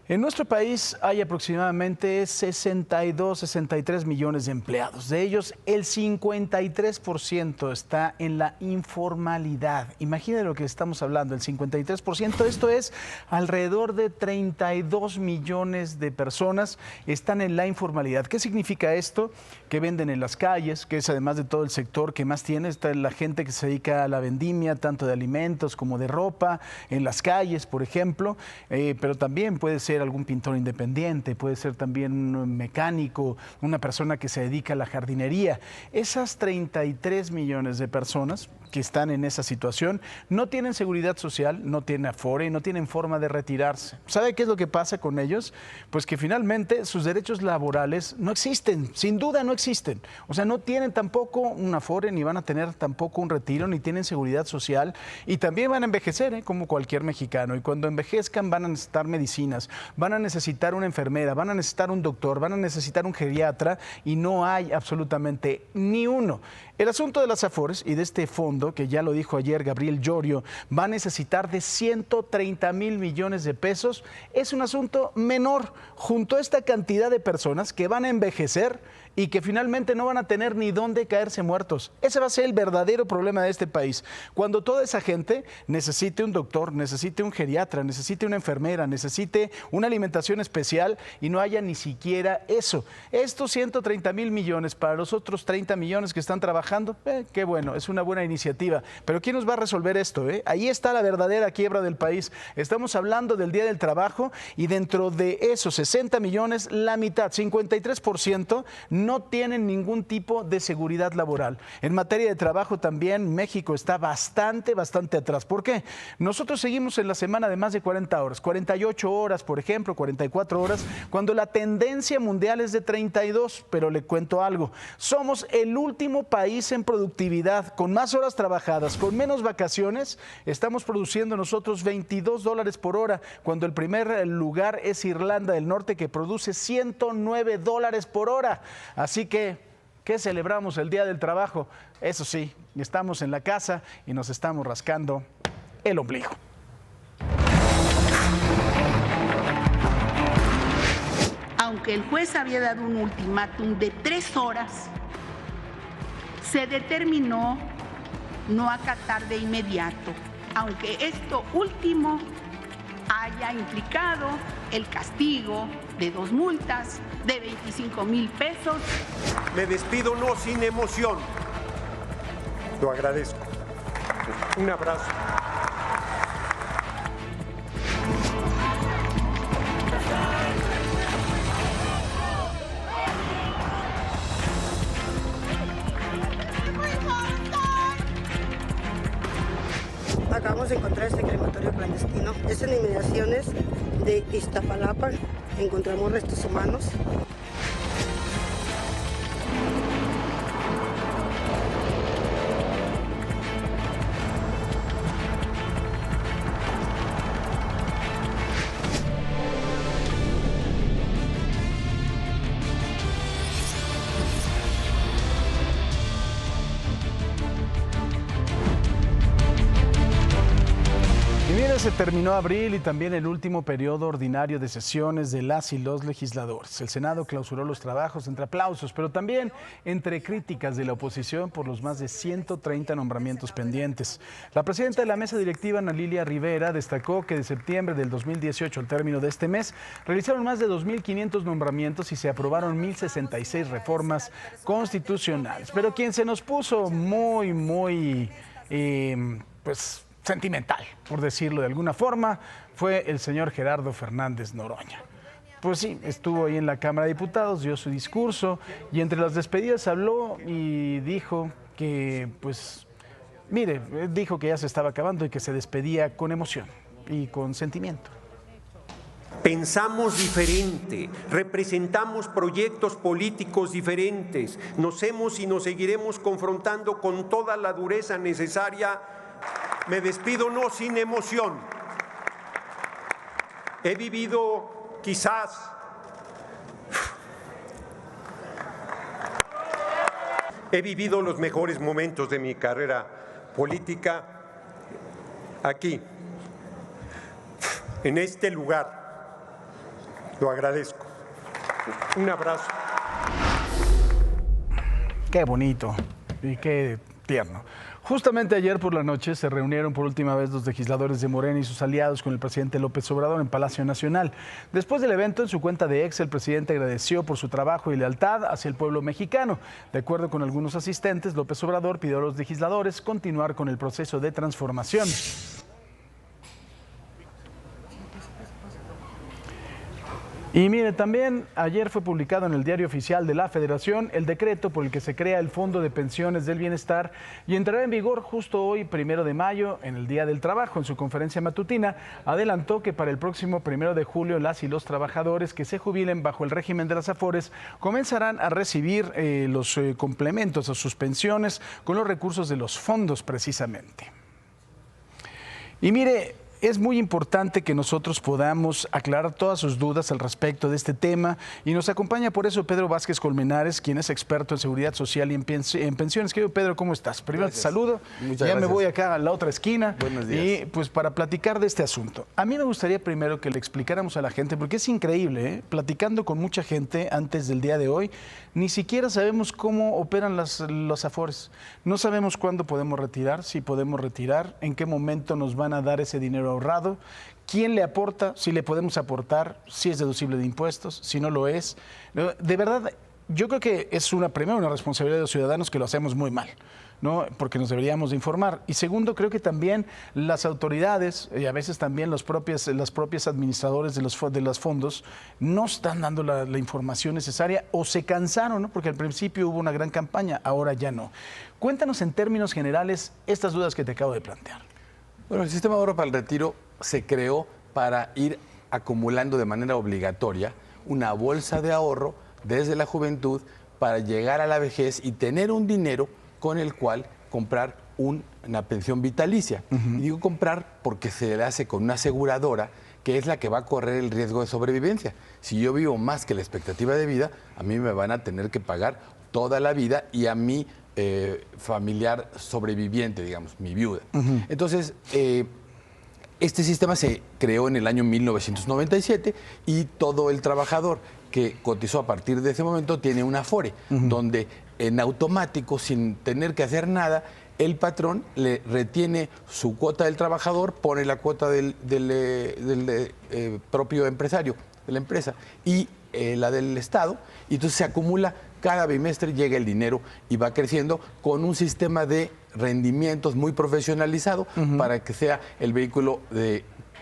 En nuestro país hay aproximadamente 63 millones de empleados. De ellos, el 53% está en la informalidad. Imaginen lo que estamos hablando, el 53%. Esto es alrededor de 32 millones de personas están en la informalidad. ¿Qué significa esto? Que venden en las calles, que es además de todo el sector que más tiene, está la gente que se dedica a la vendimia, tanto de alimentos como de ropa, en las calles, por ejemplo, pero también puede ser algún pintor independiente, puede ser también un mecánico, una persona que se dedica a la jardinería. Esas 33 millones de personas que están en esa situación no tienen seguridad social, no tienen Afore, no tienen forma de retirarse. ¿Sabe qué es lo que pasa con ellos? Pues que finalmente sus derechos laborales no existen, sin duda no existen. O sea, no tienen tampoco un Afore, ni van a tener tampoco un retiro, ni tienen seguridad social y también van a envejecer, como cualquier mexicano. Y cuando envejezcan van a necesitar medicinas. van a necesitar una enfermera, van a necesitar un doctor, van a necesitar un geriatra y no hay absolutamente ni uno. El asunto de las Afores y de este fondo, que ya lo dijo ayer Gabriel Llorio, va a necesitar de 130,000 millones de pesos, es un asunto menor junto a esta cantidad de personas que van a envejecer y que finalmente no van a tener ni dónde caerse muertos. Ese va a ser el verdadero problema de este país. Cuando toda esa gente necesite un doctor, necesite un geriatra, necesite una enfermera, necesite una alimentación especial y no haya ni siquiera eso. Estos 130,000 millones para los otros 30 millones que están trabajando, qué bueno, es una buena iniciativa. Pero ¿quién nos va a resolver esto? Ahí está la verdadera quiebra del país. Estamos hablando del Día del Trabajo y dentro de esos 60 millones, la mitad, 53%, no tienen ningún tipo de seguridad laboral. En materia de trabajo también México está bastante atrás. ¿Por qué? Nosotros seguimos en la semana de más de 40 horas, 48 horas, por ejemplo, 44 horas, cuando la tendencia mundial es de 32, pero le cuento algo. Somos el último país en productividad, con más horas trabajadas, con menos vacaciones. Estamos produciendo nosotros $22 por hora, cuando el primer lugar es Irlanda del Norte, que produce $109 por hora. Así que, ¿qué celebramos el Día del Trabajo? Eso sí, estamos en la casa y nos estamos rascando el ombligo. Aunque el juez había dado un ultimátum de 3 horas, se determinó no acatar de inmediato, aunque esto último haya implicado el castigo de 2 multas de 25,000 pesos. Me despido no sin emoción. Lo agradezco. Un abrazo. Acabamos de encontrar este crematorio clandestino. Es en inmediaciones de Iztapalapa. Encontramos restos humanos. Se terminó abril y también el último periodo ordinario de sesiones de las y los legisladores. El Senado clausuró los trabajos entre aplausos, pero también entre críticas de la oposición por los más de 130 nombramientos pendientes. La presidenta de la mesa directiva, Ana Lilia Rivera, destacó que de septiembre del 2018 al término de este mes realizaron más de 2.500 nombramientos y se aprobaron 1.066 reformas constitucionales. Pero quien se nos puso muy sentimental, por decirlo de alguna forma, fue el señor Gerardo Fernández Noroña. Pues sí, estuvo ahí en la Cámara de Diputados, dio su discurso y entre las despedidas habló y dijo que, dijo que ya se estaba acabando y que se despedía con emoción y con sentimiento. Pensamos diferente, representamos proyectos políticos diferentes, nos hemos y nos seguiremos confrontando con toda la dureza necesaria. Me despido no sin emoción. He vivido quizás los mejores momentos de mi carrera política aquí, en este lugar. Lo agradezco. Un abrazo. Qué bonito y qué tierno. Justamente ayer por la noche se reunieron por última vez los legisladores de Morena y sus aliados con el presidente López Obrador en Palacio Nacional. Después del evento, en su cuenta de X, el presidente agradeció por su trabajo y lealtad hacia el pueblo mexicano. De acuerdo con algunos asistentes, López Obrador pidió a los legisladores continuar con el proceso de transformación. Y mire, también ayer fue publicado en el Diario Oficial de la Federación el decreto por el que se crea el Fondo de Pensiones del Bienestar y entrará en vigor justo hoy, 1 de mayo, en el Día del Trabajo. En su conferencia matutina, adelantó que para el próximo 1 de julio las y los trabajadores que se jubilen bajo el régimen de las Afores comenzarán a recibir los complementos a sus pensiones con los recursos de los fondos precisamente. Y mire, es muy importante que nosotros podamos aclarar todas sus dudas al respecto de este tema y nos acompaña por eso Pedro Vázquez Colmenares, quien es experto en seguridad social y en pensiones. Querido Pedro, ¿cómo estás? Primero te saludo. Muchas ya gracias. me voy acá a la otra esquina. Buenos días. Y pues para platicar de este asunto. A mí me gustaría primero que le explicáramos a la gente, porque es increíble, platicando con mucha gente antes del día de hoy, ni siquiera sabemos cómo operan los afores. No sabemos cuándo podemos retirar, si podemos retirar, en qué momento nos van a dar ese dinero ahorrado, quién le aporta, si le podemos aportar, si es deducible de impuestos, si no lo es. De verdad, yo creo que es primero una responsabilidad de los ciudadanos que lo hacemos muy mal, ¿no? Porque nos deberíamos de informar. Y segundo, creo que también las autoridades y a veces también las propias administradores de los fondos no están dando la información necesaria o se cansaron, ¿no? Porque al principio hubo una gran campaña, ahora ya no. Cuéntanos en términos generales estas dudas que te acabo de plantear. Bueno, el sistema de ahorro para el retiro se creó para ir acumulando de manera obligatoria una bolsa de ahorro desde la juventud para llegar a la vejez y tener un dinero con el cual comprar una pensión vitalicia. Y digo comprar porque se le hace con una aseguradora que es la que va a correr el riesgo de sobrevivencia. Si yo vivo más que la expectativa de vida, a mí me van a tener que pagar toda la vida y a mi familiar sobreviviente, digamos, mi viuda. Entonces, este sistema se creó en el año 1997 y todo el trabajador que cotizó a partir de ese momento tiene un Afore, donde en automático, sin tener que hacer nada, el patrón le retiene su cuota del trabajador, pone la cuota del propio empresario, de la empresa, y la del Estado, y entonces se acumula cada bimestre, llega el dinero y va creciendo con un sistema de rendimientos muy profesionalizado para que sea el vehículo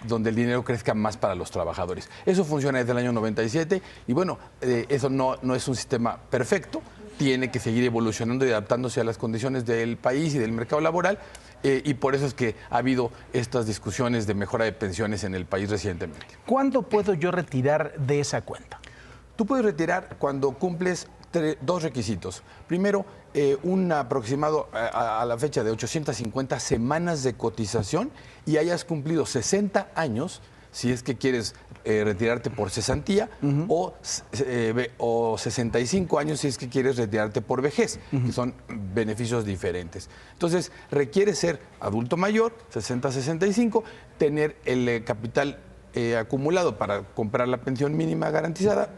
donde el dinero crezca más para los trabajadores. Eso funciona desde el año 97 y bueno, eso no es un sistema perfecto, tiene que seguir evolucionando y adaptándose a las condiciones del país y del mercado laboral y por eso es que ha habido estas discusiones de mejora de pensiones en el país recientemente. ¿Cuándo puedo yo retirar de esa cuenta? Tú puedes retirar cuando cumples dos requisitos. Primero, un aproximado a la fecha de 850 semanas de cotización y hayas cumplido 60 años, si es que quieres retirarte por cesantía, o 65 años si es que quieres retirarte por vejez, que son beneficios diferentes. Entonces, requiere ser adulto mayor, 60-65, tener el capital acumulado para comprar la pensión mínima garantizada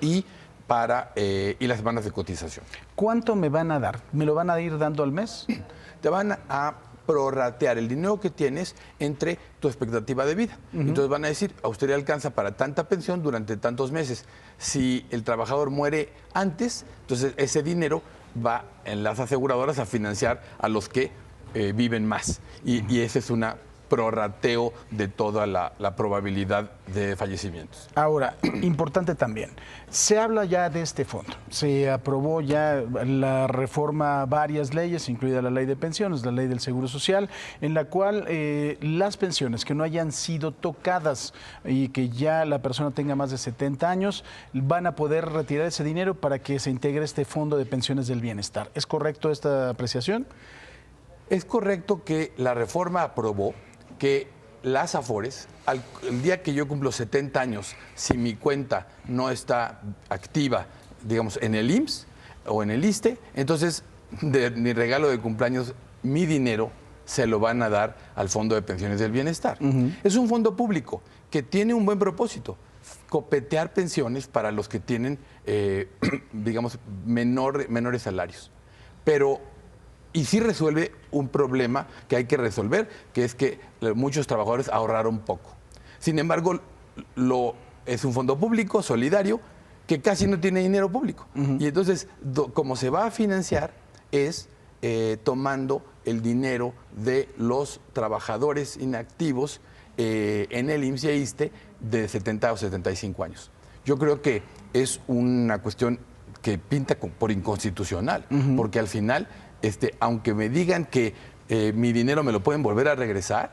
y las semanas de cotización. ¿Cuánto me van a dar? ¿Me lo van a ir dando al mes? Te van a prorratear el dinero que tienes entre tu expectativa de vida. Entonces van a decir, a usted le alcanza para tanta pensión durante tantos meses. Si el trabajador muere antes, entonces ese dinero va en las aseguradoras a financiar a los que viven más. Y esa es una prorrateo de toda la probabilidad de fallecimientos. Ahora, importante también, se habla ya de este fondo, se aprobó ya la reforma, varias leyes, incluida la ley de pensiones, la ley del Seguro Social, en la cual las pensiones que no hayan sido tocadas y que ya la persona tenga más de 70 años, van a poder retirar ese dinero para que se integre este fondo de pensiones del bienestar. ¿Es correcto esta apreciación? Es correcto que la reforma aprobó que las Afores, el día que yo cumplo 70 años, si mi cuenta no está activa, digamos, en el IMSS o en el ISSSTE, entonces de mi regalo de cumpleaños, mi dinero se lo van a dar al Fondo de Pensiones del Bienestar. Es un fondo público que tiene un buen propósito, copetear pensiones para los que tienen, digamos, menores salarios. Y sí resuelve un problema que hay que resolver, que es que muchos trabajadores ahorraron poco. Sin embargo, es un fondo público, solidario, que casi no tiene dinero público. Y entonces, como se va a financiar, es tomando el dinero de los trabajadores inactivos en el IMSS y ISSSTE de 70 o 75 años. Yo creo que es una cuestión que pinta por inconstitucional, porque al final, aunque me digan que mi dinero me lo pueden volver a regresar,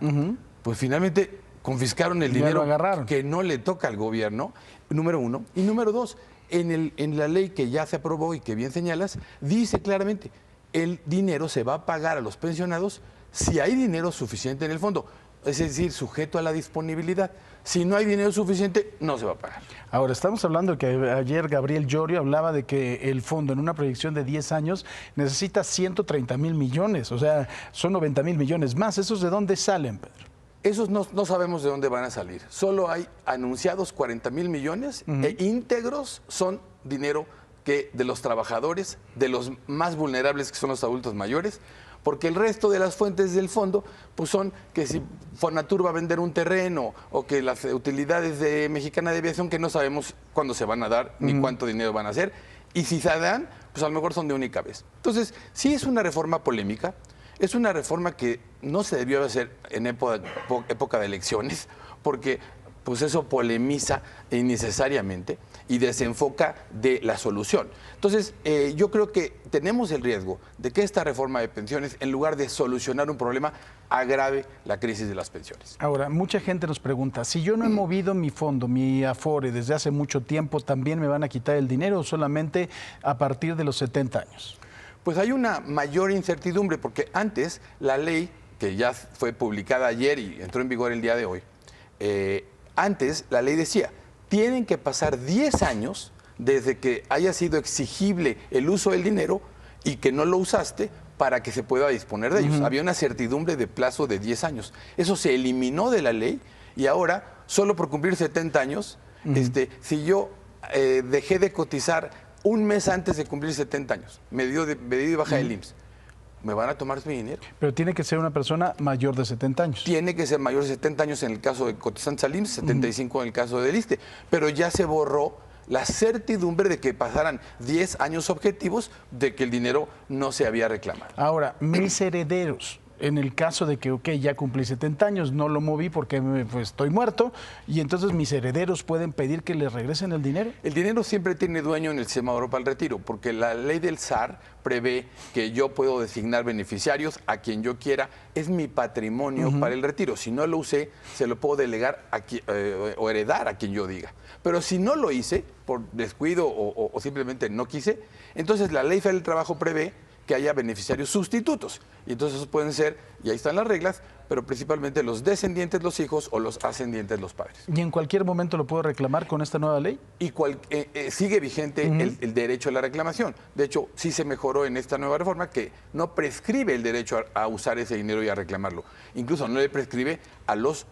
pues finalmente confiscaron el dinero que no le toca al gobierno, número uno. Y número dos, en la ley que ya se aprobó y que bien señalas, dice claramente, el dinero se va a pagar a los pensionados si hay dinero suficiente en el fondo. es decir, sujeto a la disponibilidad. Si no hay dinero suficiente, no se va a pagar. Ahora, estamos hablando de que ayer Gabriel Llorio hablaba de que el fondo en una proyección de 10 años necesita 130,000 millones, o sea, son 90,000 millones más. ¿Esos de dónde salen, Pedro? Esos no sabemos de dónde van a salir. Solo hay anunciados 40,000 millones e íntegros son dinero que de los trabajadores, de los más vulnerables que son los adultos mayores, porque el resto de las fuentes del fondo pues son que si Fonatur va a vender un terreno o que las utilidades de Mexicana de Aviación que no sabemos cuándo se van a dar ni cuánto dinero van a hacer, y si se dan, pues a lo mejor son de única vez. Entonces, sí es una reforma polémica, es una reforma que no se debió hacer en época de elecciones, porque pues eso polemiza innecesariamente y desenfoca de la solución. Entonces, yo creo que tenemos el riesgo de que esta reforma de pensiones, en lugar de solucionar un problema, agrave la crisis de las pensiones. Ahora, mucha gente nos pregunta, si yo no he movido mi fondo, mi Afore, desde hace mucho tiempo, ¿también me van a quitar el dinero o solamente a partir de los 70 años? Pues hay una mayor incertidumbre, porque antes la ley, que ya fue publicada ayer y entró en vigor el día de hoy, antes la ley decía, tienen que pasar 10 años desde que haya sido exigible el uso del dinero y que no lo usaste para que se pueda disponer de ellos. Había una certidumbre de plazo de 10 años. Eso se eliminó de la ley y ahora, solo por cumplir 70 años, si yo dejé de cotizar un mes antes de cumplir 70 años, me dio de baja del IMSS, me van a tomar mi dinero. Pero tiene que ser una persona mayor de 70 años. Tiene que ser mayor de 70 años en el caso de cotizantes al IMSS, 75 en el caso del ISSSTE. Pero ya se borró la certidumbre de que pasaran 10 años objetivos de que el dinero no se había reclamado. Ahora, mis herederos, en el caso de que, ok, ya cumplí 70 años, no lo moví porque pues, estoy muerto, y entonces mis herederos pueden pedir que les regresen el dinero. El dinero siempre tiene dueño en el Sistema Europa al Retiro, porque la ley del SAR prevé que yo puedo designar beneficiarios a quien yo quiera. Es mi patrimonio para el retiro. Si no lo usé, se lo puedo delegar o heredar a quien yo diga. Pero si no lo hice, por descuido o simplemente no quise, entonces la Ley Federal del Trabajo prevé que haya beneficiarios sustitutos. Y entonces esos pueden ser, y ahí están las reglas, pero principalmente los descendientes, los hijos, o los ascendientes, los padres. ¿Y en cualquier momento lo puedo reclamar con esta nueva ley? Y sigue vigente el derecho a la reclamación. De hecho, sí se mejoró en esta nueva reforma que no prescribe el derecho a usar ese dinero y a reclamarlo. Incluso no le prescribe a los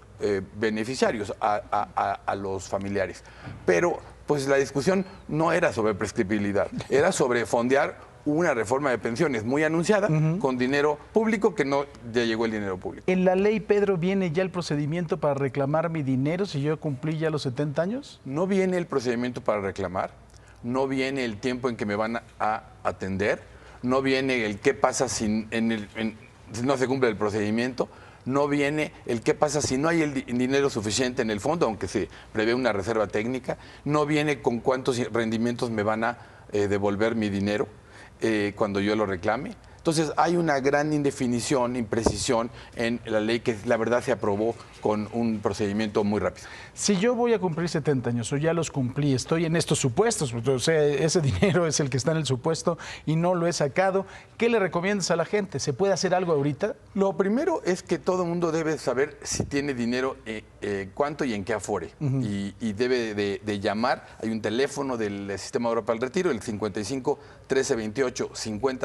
beneficiarios, a los familiares. Pero pues la discusión no era sobre prescriptibilidad, era sobre fondear una reforma de pensiones muy anunciada con dinero público que no ya llegó el dinero público. ¿En la ley, Pedro, viene ya el procedimiento para reclamar mi dinero si yo cumplí ya los 70 años? No viene el procedimiento para reclamar, no viene el tiempo en que me van a atender, no viene el qué pasa si no se cumple el procedimiento, no viene el qué pasa si no hay el dinero suficiente en el fondo, aunque se prevé una reserva técnica, no viene con cuántos rendimientos me van a devolver mi dinero cuando yo lo reclame. Entonces hay una gran indefinición, imprecisión en la ley que la verdad se aprobó con un procedimiento muy rápido. Si yo voy a cumplir 70 años o ya los cumplí, estoy en estos supuestos, o sea, ese dinero es el que está en el supuesto y no lo he sacado, ¿qué le recomiendas a la gente? ¿Se puede hacer algo ahorita? Lo primero es que todo el mundo debe saber si tiene dinero, cuánto y en qué afore. Y debe de llamar, hay un teléfono del Sistema Europa al Retiro, el 55 1328 5000.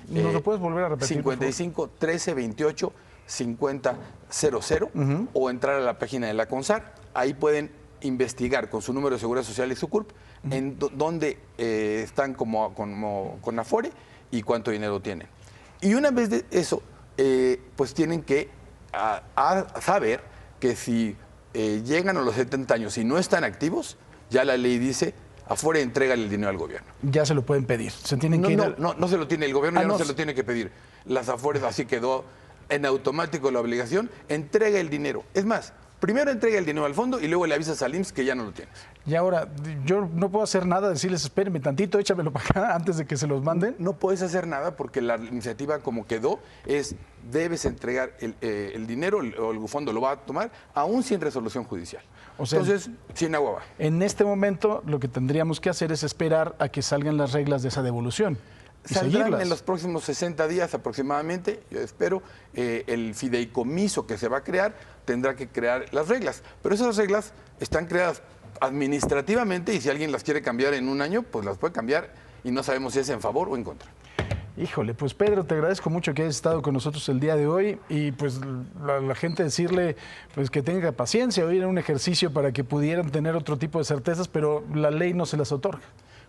¿Nos lo puedes volver a repetir? 55 1328 5000 o entrar a la página de la CONSAR. Ahí pueden investigar con su número de seguridad social y su CURP en dónde están con Afore y cuánto dinero tienen. Y una vez de eso, pues tienen que saber que si llegan a los 70 años y no están activos, ya la ley dice, Afore entrega el dinero al gobierno. Ya se lo pueden pedir. Se tienen que ir no se lo tiene el gobierno, no se lo tiene que pedir. Las Afores así quedó en automático la obligación, entrega el dinero. Es más, primero entrega el dinero al fondo y luego le avisas al IMSS que ya no lo tienes. Y ahora, yo no puedo hacer nada, decirles, espérenme tantito, échamelo para acá antes de que se los manden. No puedes hacer nada porque la iniciativa como quedó es, debes entregar el dinero, o el fondo lo va a tomar, aún sin resolución judicial. O sea, entonces, sin agua va. En este momento, lo que tendríamos que hacer es esperar a que salgan las reglas de esa devolución. Saldrán en los próximos 60 días aproximadamente, yo espero, el fideicomiso que se va a crear tendrá que crear las reglas, pero esas reglas están creadas administrativamente y si alguien las quiere cambiar en un año, pues las puede cambiar y no sabemos si es en favor o en contra. Híjole, pues Pedro, te agradezco mucho que hayas estado con nosotros el día de hoy y pues la gente decirle pues que tenga paciencia. Hoy era un ejercicio para que pudieran tener otro tipo de certezas, pero la ley no se las otorga.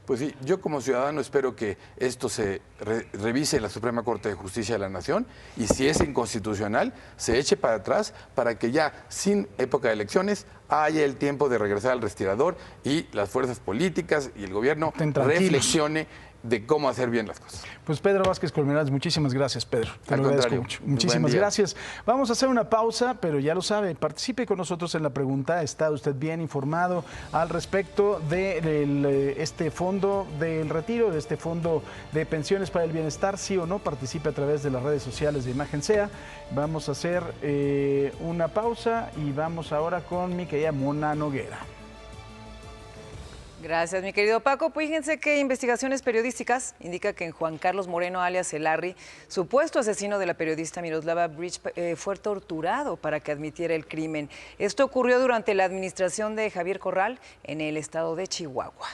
Pues sí, yo como ciudadano espero que esto se revise en la Suprema Corte de Justicia de la Nación y si es inconstitucional, se eche para atrás para que ya sin época de elecciones haya el tiempo de regresar al respirador y las fuerzas políticas y el gobierno reflexione de cómo hacer bien las cosas. Pues Pedro Vázquez Colmenares, muchísimas gracias, Pedro. Te lo agradezco mucho. Muchísimas gracias. Vamos a hacer una pausa, pero ya lo sabe, participe con nosotros en la pregunta. ¿Está usted bien informado al respecto de este fondo del retiro, de este fondo de pensiones para el bienestar? Sí o no, participe a través de las redes sociales de Imagen Sea. Vamos a hacer una pausa y vamos ahora con mi querida Mona Noguera. Gracias, mi querido Paco. Pues fíjense que investigaciones periodísticas indican que Juan Carlos Moreno, alias El Larry, supuesto asesino de la periodista Miroslava Breach, fue torturado para que admitiera el crimen. Esto ocurrió durante la administración de Javier Corral en el estado de Chihuahua.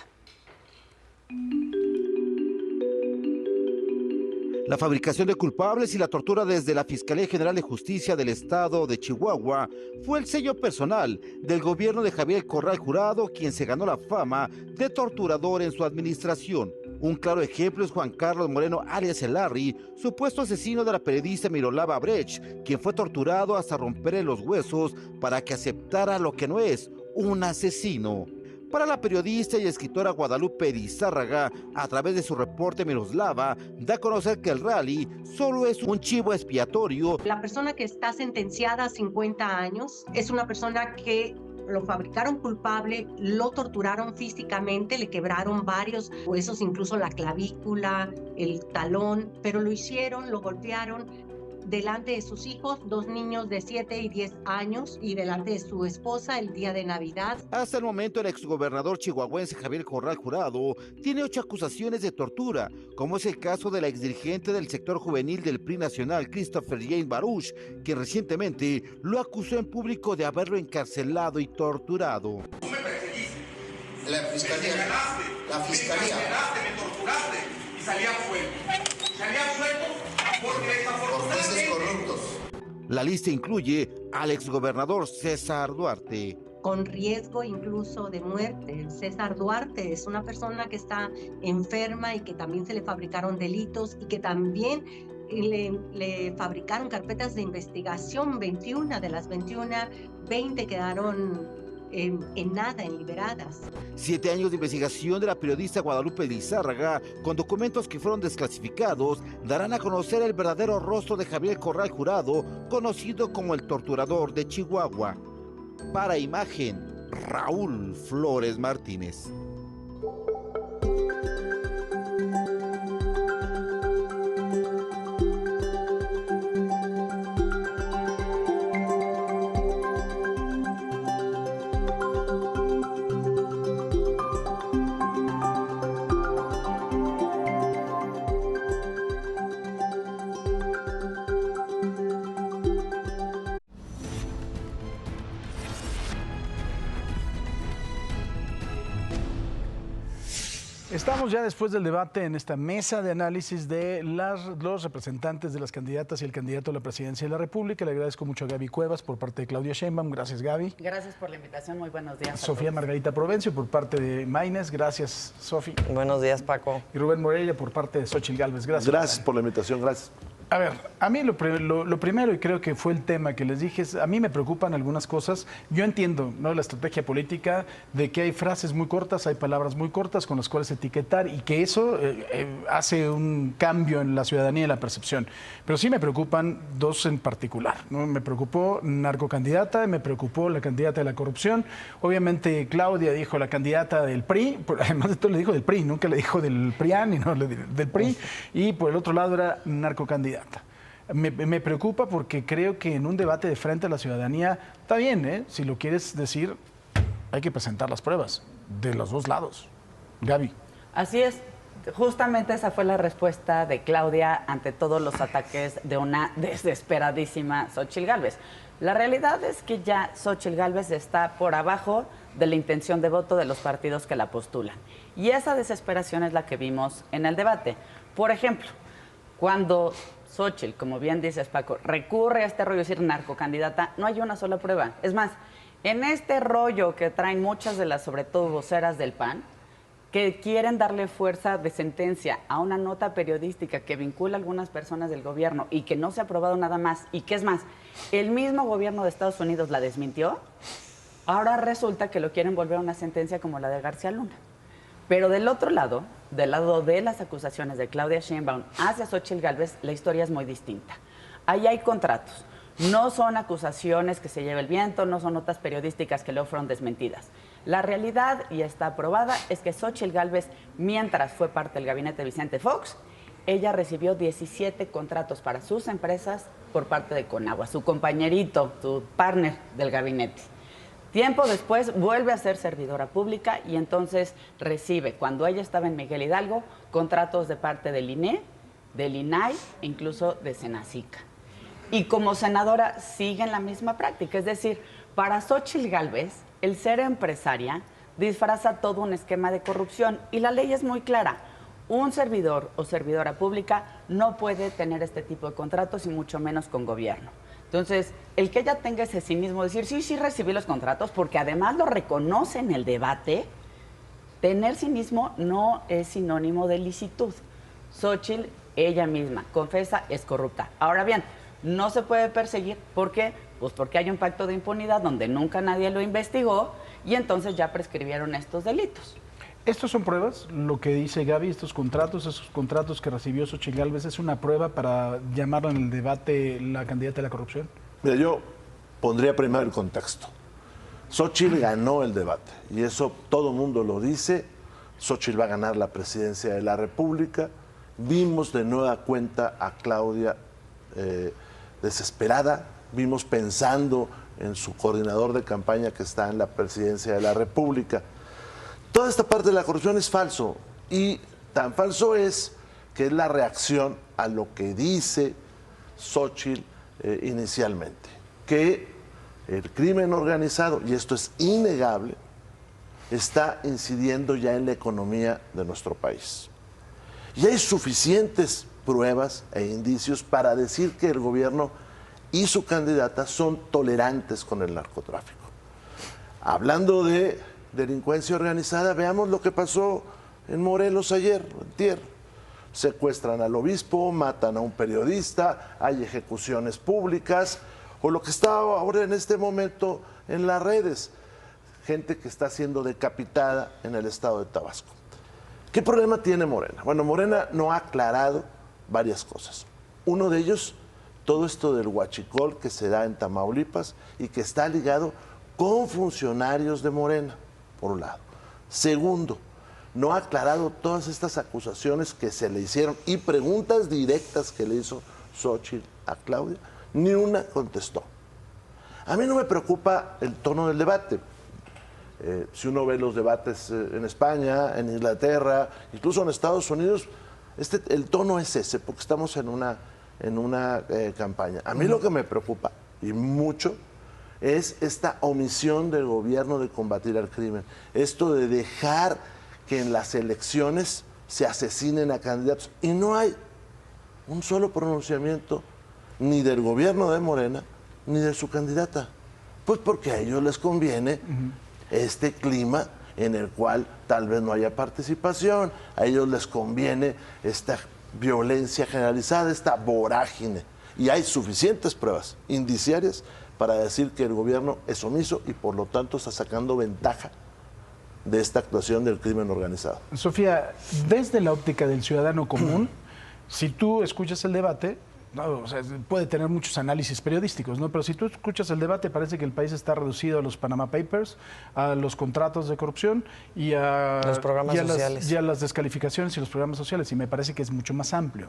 La fabricación de culpables y la tortura desde la Fiscalía General de Justicia del Estado de Chihuahua fue el sello personal del gobierno de Javier Corral Jurado, quien se ganó la fama de torturador en su administración. Un claro ejemplo es Juan Carlos Moreno, alias El Larry, supuesto asesino de la periodista Miroslava Breach, quien fue torturado hasta romperle los huesos para que aceptara lo que no es, un asesino. Para la periodista y escritora Guadalupe Lizárraga, a través de su reporte Miroslava, da a conocer que el rally solo es un chivo expiatorio. La persona que está sentenciada a 50 años es una persona que lo fabricaron culpable, lo torturaron físicamente, le quebraron varios huesos, incluso la clavícula, el talón, pero lo hicieron, lo golpearon delante de sus hijos, 2 niños de 7 y 10 años, y delante de su esposa el día de Navidad. Hasta el momento, el exgobernador chihuahuense Javier Corral Jurado tiene 8 acusaciones de tortura, como es el caso de la exdirigente del sector juvenil del PRI nacional, Christopher Jane Baruch, que recientemente lo acusó en público de haberlo encarcelado y torturado. Tú me perseguiste, la fiscalía, me torturaste y salía suelto. Por jueces corruptos. La lista incluye al exgobernador César Duarte. Con riesgo incluso de muerte. César Duarte es una persona que está enferma y que también se le fabricaron delitos y que también le fabricaron carpetas de investigación. 21 de las 21, 20 quedaron en nada, en liberadas. 7 años de investigación de la periodista Guadalupe Lizárraga, con documentos que fueron desclasificados, darán a conocer el verdadero rostro de Javier Corral Jurado, conocido como el torturador de Chihuahua. Para Imagen, Raúl Flores Martínez. Estamos ya después del debate en esta mesa de análisis de los representantes de las candidatas y el candidato a la presidencia de la República. Le agradezco mucho a Gaby Cuevas por parte de Claudia Sheinbaum. Gracias, Gaby. Gracias por la invitación. Muy buenos días. Sofía Margarita Provencio por parte de Maynes. Gracias, Sofi. Buenos días, Paco. Y Rubén Moreira por parte de Xochitl Gálvez. Gracias. Gracias por la invitación. Gracias. A ver, a mí lo primero, y creo que fue el tema que les dije, es, a mí me preocupan algunas cosas. Yo entiendo, ¿no?, la estrategia política de que hay frases muy cortas, hay palabras muy cortas con las cuales etiquetar y que eso hace un cambio en la ciudadanía y la percepción. Pero sí me preocupan 2 en particular, ¿no? Me preocupó narcocandidata, me preocupó la candidata de la corrupción. Obviamente Claudia dijo la candidata del PRI, además de todo le dijo del PRI, nunca le dijo del PRIAN, y no del PRI, y por el otro lado era narcocandidata. Me preocupa porque creo que en un debate de frente a la ciudadanía, está bien, si lo quieres decir, hay que presentar las pruebas de los 2 lados. Gaby. Así es. Justamente esa fue la respuesta de Claudia ante todos los ataques de una desesperadísima Xóchitl Gálvez. La realidad es que ya Xóchitl Gálvez está por abajo de la intención de voto de los partidos que la postulan. Y esa desesperación es la que vimos en el debate. Por ejemplo, cuando Xóchitl, como bien dices, Paco, recurre a este rollo de decir narcocandidata, no hay una sola prueba. Es más, en este rollo que traen muchas de las, sobre todo, voceras del PAN, que quieren darle fuerza de sentencia a una nota periodística que vincula a algunas personas del gobierno y que no se ha aprobado nada más, y que es más, el mismo gobierno de Estados Unidos la desmintió, ahora resulta que lo quieren volver a una sentencia como la de García Luna. Pero del otro lado, del lado de las acusaciones de Claudia Sheinbaum hacia Xóchitl Gálvez, la historia es muy distinta. Ahí hay contratos. No son acusaciones que se lleve el viento, no son notas periodísticas que luego fueron desmentidas. La realidad, y está aprobada, es que Xóchitl Gálvez, mientras fue parte del gabinete de Vicente Fox, ella recibió 17 contratos para sus empresas por parte de Conagua, su compañerito, su partner del gabinete. Tiempo después vuelve a ser servidora pública y entonces recibe, cuando ella estaba en Miguel Hidalgo, contratos de parte del INE, del INAI e incluso de Senacica. Y como senadora sigue en la misma práctica, es decir, para Xóchitl Gálvez, el ser empresaria disfraza todo un esquema de corrupción y la ley es muy clara. Un servidor o servidora pública no puede tener este tipo de contratos y mucho menos con gobierno. Entonces, el que ella tenga ese cinismo de decir, sí recibí los contratos, porque además lo reconoce en el debate, tener cinismo no es sinónimo de licitud. Xóchitl, ella misma, confesa, es corrupta. Ahora bien, no se puede perseguir. ¿Por qué? Pues porque hay un pacto de impunidad donde nunca nadie lo investigó y entonces ya prescribieron estos delitos. ¿Estos son pruebas? Lo que dice Gaby, esos contratos que recibió Xóchitl Gálvez, ¿es una prueba para llamarlo en el debate la candidata de la corrupción? Mira, yo pondría primero el contexto. Xóchitl ganó el debate y eso todo el mundo lo dice. Xóchitl va a ganar la presidencia de la República. Vimos de nueva cuenta a Claudia desesperada, vimos pensando en su coordinador de campaña que está en la presidencia de la República. Toda esta parte de la corrupción es falso y tan falso es que es la reacción a lo que dice Xóchitl inicialmente, que el crimen organizado, y esto es innegable, está incidiendo ya en la economía de nuestro país. Y hay suficientes pruebas e indicios para decir que el gobierno y su candidata son tolerantes con el narcotráfico. Hablando de delincuencia organizada, veamos lo que pasó en Morelos ayer, antier. Secuestran al obispo, matan a un periodista, hay ejecuciones públicas, o lo que está ahora en este momento en las redes, gente que está siendo decapitada en el estado de Tabasco. ¿Qué problema tiene Morena? Bueno, Morena no ha aclarado varias cosas. Uno de ellos, todo esto del huachicol que se da en Tamaulipas y que está ligado con funcionarios de Morena, por un lado. Segundo, no ha aclarado todas estas acusaciones que se le hicieron y preguntas directas que le hizo Xóchitl a Claudia, ni una contestó. A mí no me preocupa el tono del debate. Si uno ve los debates en España, en Inglaterra, incluso en Estados Unidos, el tono es ese, porque estamos en una campaña. A mí lo que me preocupa, y mucho, es esta omisión del gobierno de combatir al crimen. Esto de dejar que en las elecciones se asesinen a candidatos. Y no hay un solo pronunciamiento ni del gobierno de Morena, ni de su candidata. Pues porque a ellos les conviene este clima en el cual tal vez no haya participación, a ellos les conviene esta violencia generalizada, esta vorágine. Y hay suficientes pruebas indiciarias para decir que el gobierno es omiso y por lo tanto está sacando ventaja de esta actuación del crimen organizado. Sofía, desde la óptica del ciudadano común, si tú escuchas el debate, no, o sea, puede tener muchos análisis periodísticos, ¿no? Pero si tú escuchas el debate, parece que el país está reducido a los Panama Papers, a los contratos de corrupción y a los programas sociales. Y a las descalificaciones y los programas sociales, y me parece que es mucho más amplio.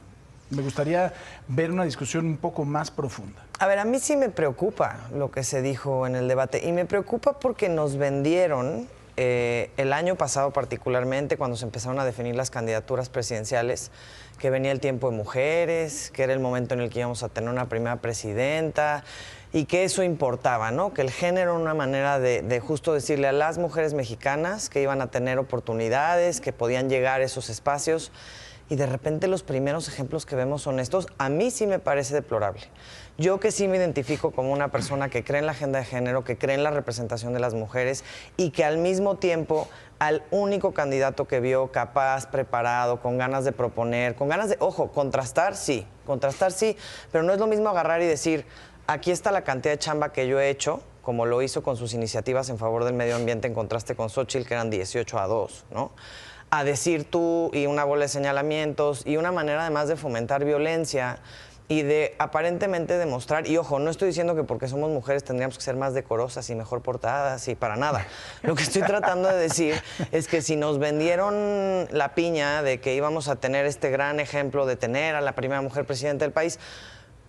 Me gustaría ver una discusión un poco más profunda. A ver, a mí sí me preocupa lo que se dijo en el debate, y me preocupa porque nos vendieron el año pasado particularmente, cuando se empezaron a definir las candidaturas presidenciales, que venía el tiempo de mujeres, que era el momento en el que íbamos a tener una primera presidenta y que eso importaba, ¿no? Que el género era una manera de justo decirle a las mujeres mexicanas que iban a tener oportunidades, que podían llegar a esos espacios. Y de repente los primeros ejemplos que vemos son estos. A mí sí me parece deplorable. Yo que sí me identifico como una persona que cree en la agenda de género, que cree en la representación de las mujeres y que al mismo tiempo al único candidato que vio capaz, preparado, con ganas de proponer, con ganas de, ojo, contrastar sí, pero no es lo mismo agarrar y decir, aquí está la cantidad de chamba que yo he hecho, como lo hizo con sus iniciativas en favor del medio ambiente en contraste con Xóchitl, que eran 18-2, ¿no? A decir tú y una bola de señalamientos y una manera además de fomentar violencia y de aparentemente demostrar, y ojo, no estoy diciendo que porque somos mujeres tendríamos que ser más decorosas y mejor portadas y para nada. Lo que estoy tratando de decir es que si nos vendieron la piña de que íbamos a tener este gran ejemplo de tener a la primera mujer presidenta del país,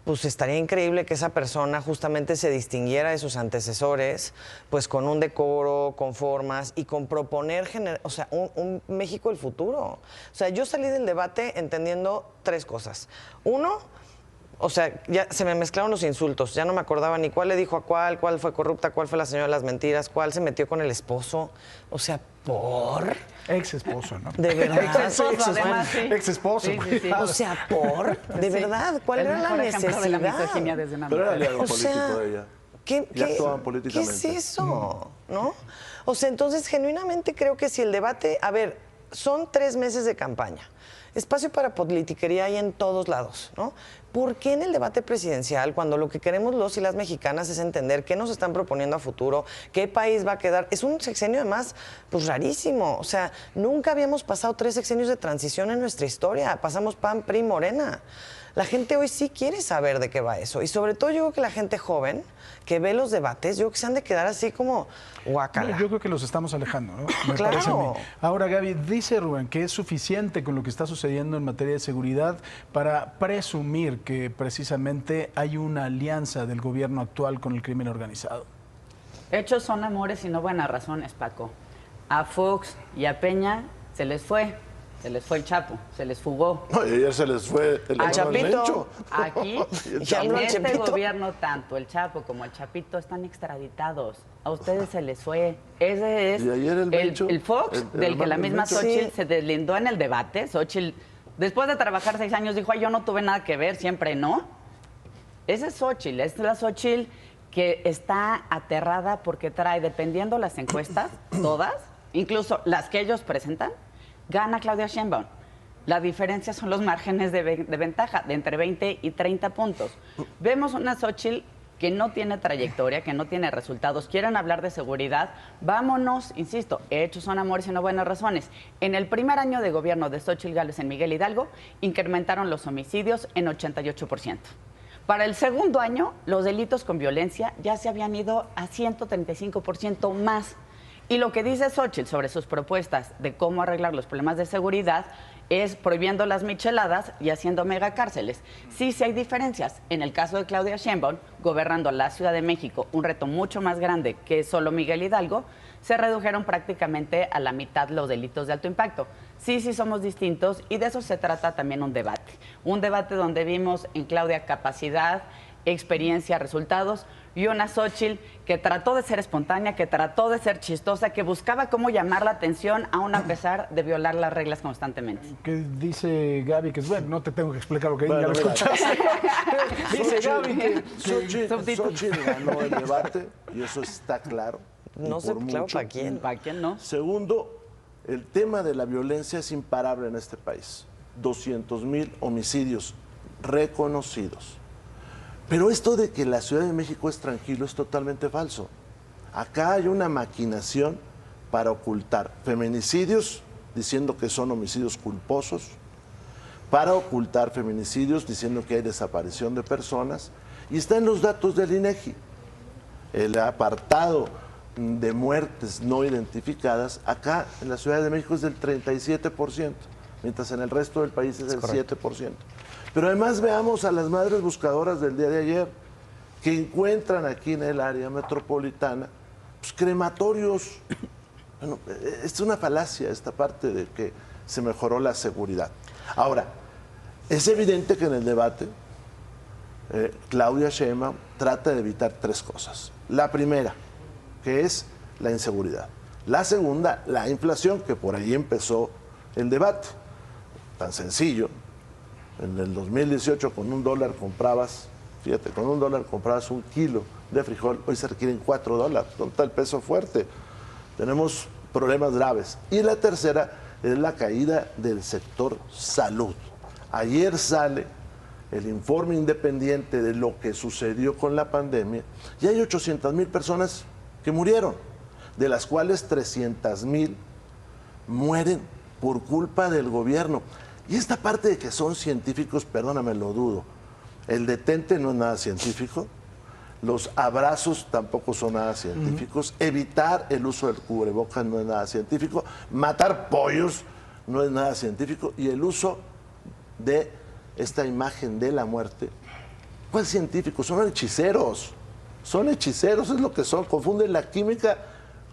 pues estaría increíble que esa persona justamente se distinguiera de sus antecesores, pues con un decoro, con formas y con proponer, o sea, un México del futuro. O sea, yo salí del debate entendiendo tres cosas. Uno, o sea, ya se me mezclaron los insultos, ya no me acordaba ni cuál le dijo a cuál fue corrupta, cuál fue la señora de las mentiras, cuál se metió con el esposo. O sea, ¿por? Ex esposo, ¿no? De verdad. Ex esposo. Sí. O sea, ¿por? De verdad, ¿cuál era la necesidad? De la misoginia desde una Pero era aliado o sea, político de ella. Y actuaban políticamente. ¿Qué es eso? ¿No? O sea, entonces, genuinamente creo que si el debate... A ver, son 3 meses de campaña. Espacio para politiquería hay en todos lados, ¿no? ¿Por qué en el debate presidencial, cuando lo que queremos los y las mexicanas es entender qué nos están proponiendo a futuro, qué país va a quedar? Es un sexenio además, pues rarísimo. O sea, nunca habíamos pasado 3 sexenios de transición en nuestra historia. Pasamos PAN, PRI, Morena. La gente hoy sí quiere saber de qué va eso. Y sobre todo yo creo que la gente joven que ve los debates, yo creo que se han de quedar así como guácala. Yo creo que los estamos alejando, ¿no? Me Claro. parece a mí. Ahora, Gaby, dice Rubén que es suficiente con lo que está sucediendo en materia de seguridad para presumir que precisamente hay una alianza del gobierno actual con el crimen organizado. Hechos son amores y no buenas razones, Paco. A Fox y a Peña se les fue el Chapo, se les fugó. No, y ayer se les fue el Chapito. Aquí, Ya en no, el este Chapito. gobierno, tanto el Chapo como el Chapito están extraditados. A ustedes se les fue. Ese es Y ayer el Fox, del que la misma Xóchitl Sí. se deslindó en el debate. Xóchitl, después de trabajar 6 años, dijo, ay, yo no tuve nada que ver, siempre no. Ese es Xóchitl, es la Xóchitl que está aterrada porque trae, dependiendo las encuestas, todas, incluso las que ellos presentan, gana Claudia Sheinbaum. La diferencia son los márgenes de ventaja, de entre 20 y 30 puntos. Vemos una Xóchitl que no tiene trayectoria, que no tiene resultados. Quieren hablar de seguridad, vámonos, insisto, hechos son amores y no buenas razones. En el primer año de gobierno de Xóchitl Gálvez en Miguel Hidalgo, incrementaron los homicidios en 88%. Para el segundo año, los delitos con violencia ya se habían ido a 135% más. Y lo que dice Xóchitl sobre sus propuestas de cómo arreglar los problemas de seguridad es prohibiendo las micheladas y haciendo megacárceles. Sí hay diferencias. En el caso de Claudia Sheinbaum, gobernando la Ciudad de México, un reto mucho más grande que solo Miguel Hidalgo, se redujeron prácticamente a la mitad los delitos de alto impacto. Sí somos distintos y de eso se trata también un debate. Un debate donde vimos en Claudia capacidad, experiencia, resultados, y una Xóchitl que trató de ser espontánea, que trató de ser chistosa, que buscaba cómo llamar la atención aún a pesar de violar las reglas constantemente. Que dice Gaby, que es bueno, no te tengo que explicar lo que dice, Bueno, ya lo mira. escuchaste. Dice Gaby que... Xóchitl ganó el debate y eso está claro. No sé, claro, ¿para quién? ¿Para quién no? Segundo, el tema de la violencia es imparable en este país. 200,000 homicidios reconocidos. Pero esto de que la Ciudad de México es tranquilo es totalmente falso. Acá hay una maquinación para ocultar feminicidios, diciendo que son homicidios culposos, para ocultar feminicidios, diciendo que hay desaparición de personas, y está en los datos del INEGI. El apartado de muertes no identificadas, acá en la Ciudad de México es del 37%, mientras en el resto del país es del 7%. Pero además veamos a las madres buscadoras del día de ayer, que encuentran aquí en el área metropolitana pues, crematorios Bueno, es una falacia esta parte de que se mejoró la seguridad. Ahora, es evidente que en el debate Claudia Sheinbaum trata de evitar tres cosas. La primera, que es la inseguridad. La segunda, la inflación, que por ahí empezó el debate. Tan sencillo. En el 2018 con $1 comprabas, fíjate, con $1 comprabas 1 kilo de frijol, hoy se requieren $4. ¿Dónde está el peso fuerte? Tenemos problemas graves. Y la tercera es la caída del sector salud. Ayer sale el informe independiente de lo que sucedió con la pandemia y hay 800,000 personas que murieron, de las cuales 300,000 mueren por culpa del gobierno. Y esta parte de que son científicos, perdóname, lo dudo. El detente no es nada científico. Los abrazos tampoco son nada científicos. Evitar el uso del cubrebocas no es nada científico. Matar pollos no es nada científico. Y el uso de esta imagen de la muerte, ¿cuál científico? Son hechiceros. Son hechiceros, es lo que son. Confunden la química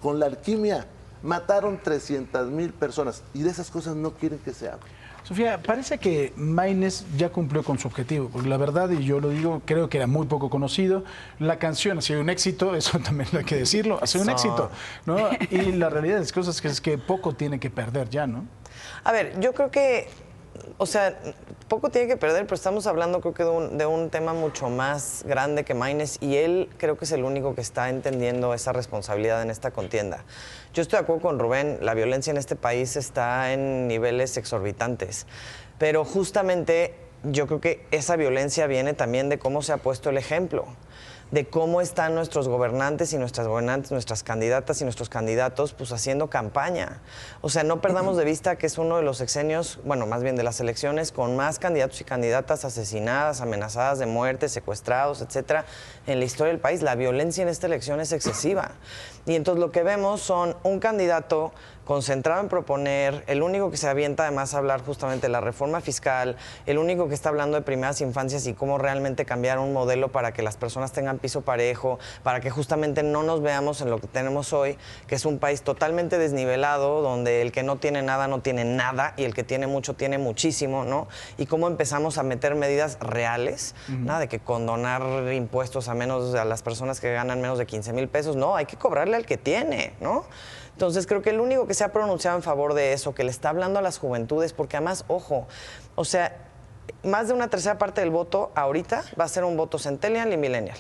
con la alquimia. Mataron 300,000 personas y de esas cosas no quieren que se hable. Sofía, parece que Maynes ya cumplió con su objetivo, porque la verdad, y yo lo digo, creo que era muy poco conocido. La canción ha sido un éxito, eso también hay que decirlo, ha sido un éxito, ¿no? Y la realidad de las cosas es que poco tiene que perder ya, ¿no? A ver, yo creo que, o sea, poco tiene que perder, pero estamos hablando creo que de un tema mucho más grande que Maynes y él creo que es el único que está entendiendo esa responsabilidad en esta contienda. Yo estoy de acuerdo con Rubén, la violencia en este país está en niveles exorbitantes, pero justamente yo creo que esa violencia viene también de cómo se ha puesto el ejemplo, de cómo están nuestros gobernantes y nuestras gobernantes, nuestras candidatas y nuestros candidatos, pues haciendo campaña. O sea, no perdamos de vista que es uno de los sexenios, bueno, más bien de las elecciones, con más candidatos y candidatas asesinadas, amenazadas de muerte, secuestrados, etcétera, en la historia del país. La violencia en esta elección es excesiva. Y entonces lo que vemos son un candidato concentrado en proponer, el único que se avienta además a hablar justamente de la reforma fiscal, el único que está hablando de primeras infancias y cómo realmente cambiar un modelo para que las personas tengan piso parejo, para que justamente no nos veamos en lo que tenemos hoy, que es un país totalmente desnivelado, donde el que no tiene nada y el que tiene mucho tiene muchísimo, ¿no? Y cómo empezamos a meter medidas reales, nada de que condonar impuestos a las personas que ganan menos de 15,000 pesos, no, hay que cobrarle al que tiene, ¿no? Entonces creo que el único que se ha pronunciado en favor de eso, que le está hablando a las juventudes, porque además, ojo, o sea, más de una tercera parte del voto ahorita va a ser un voto centennial y millennial.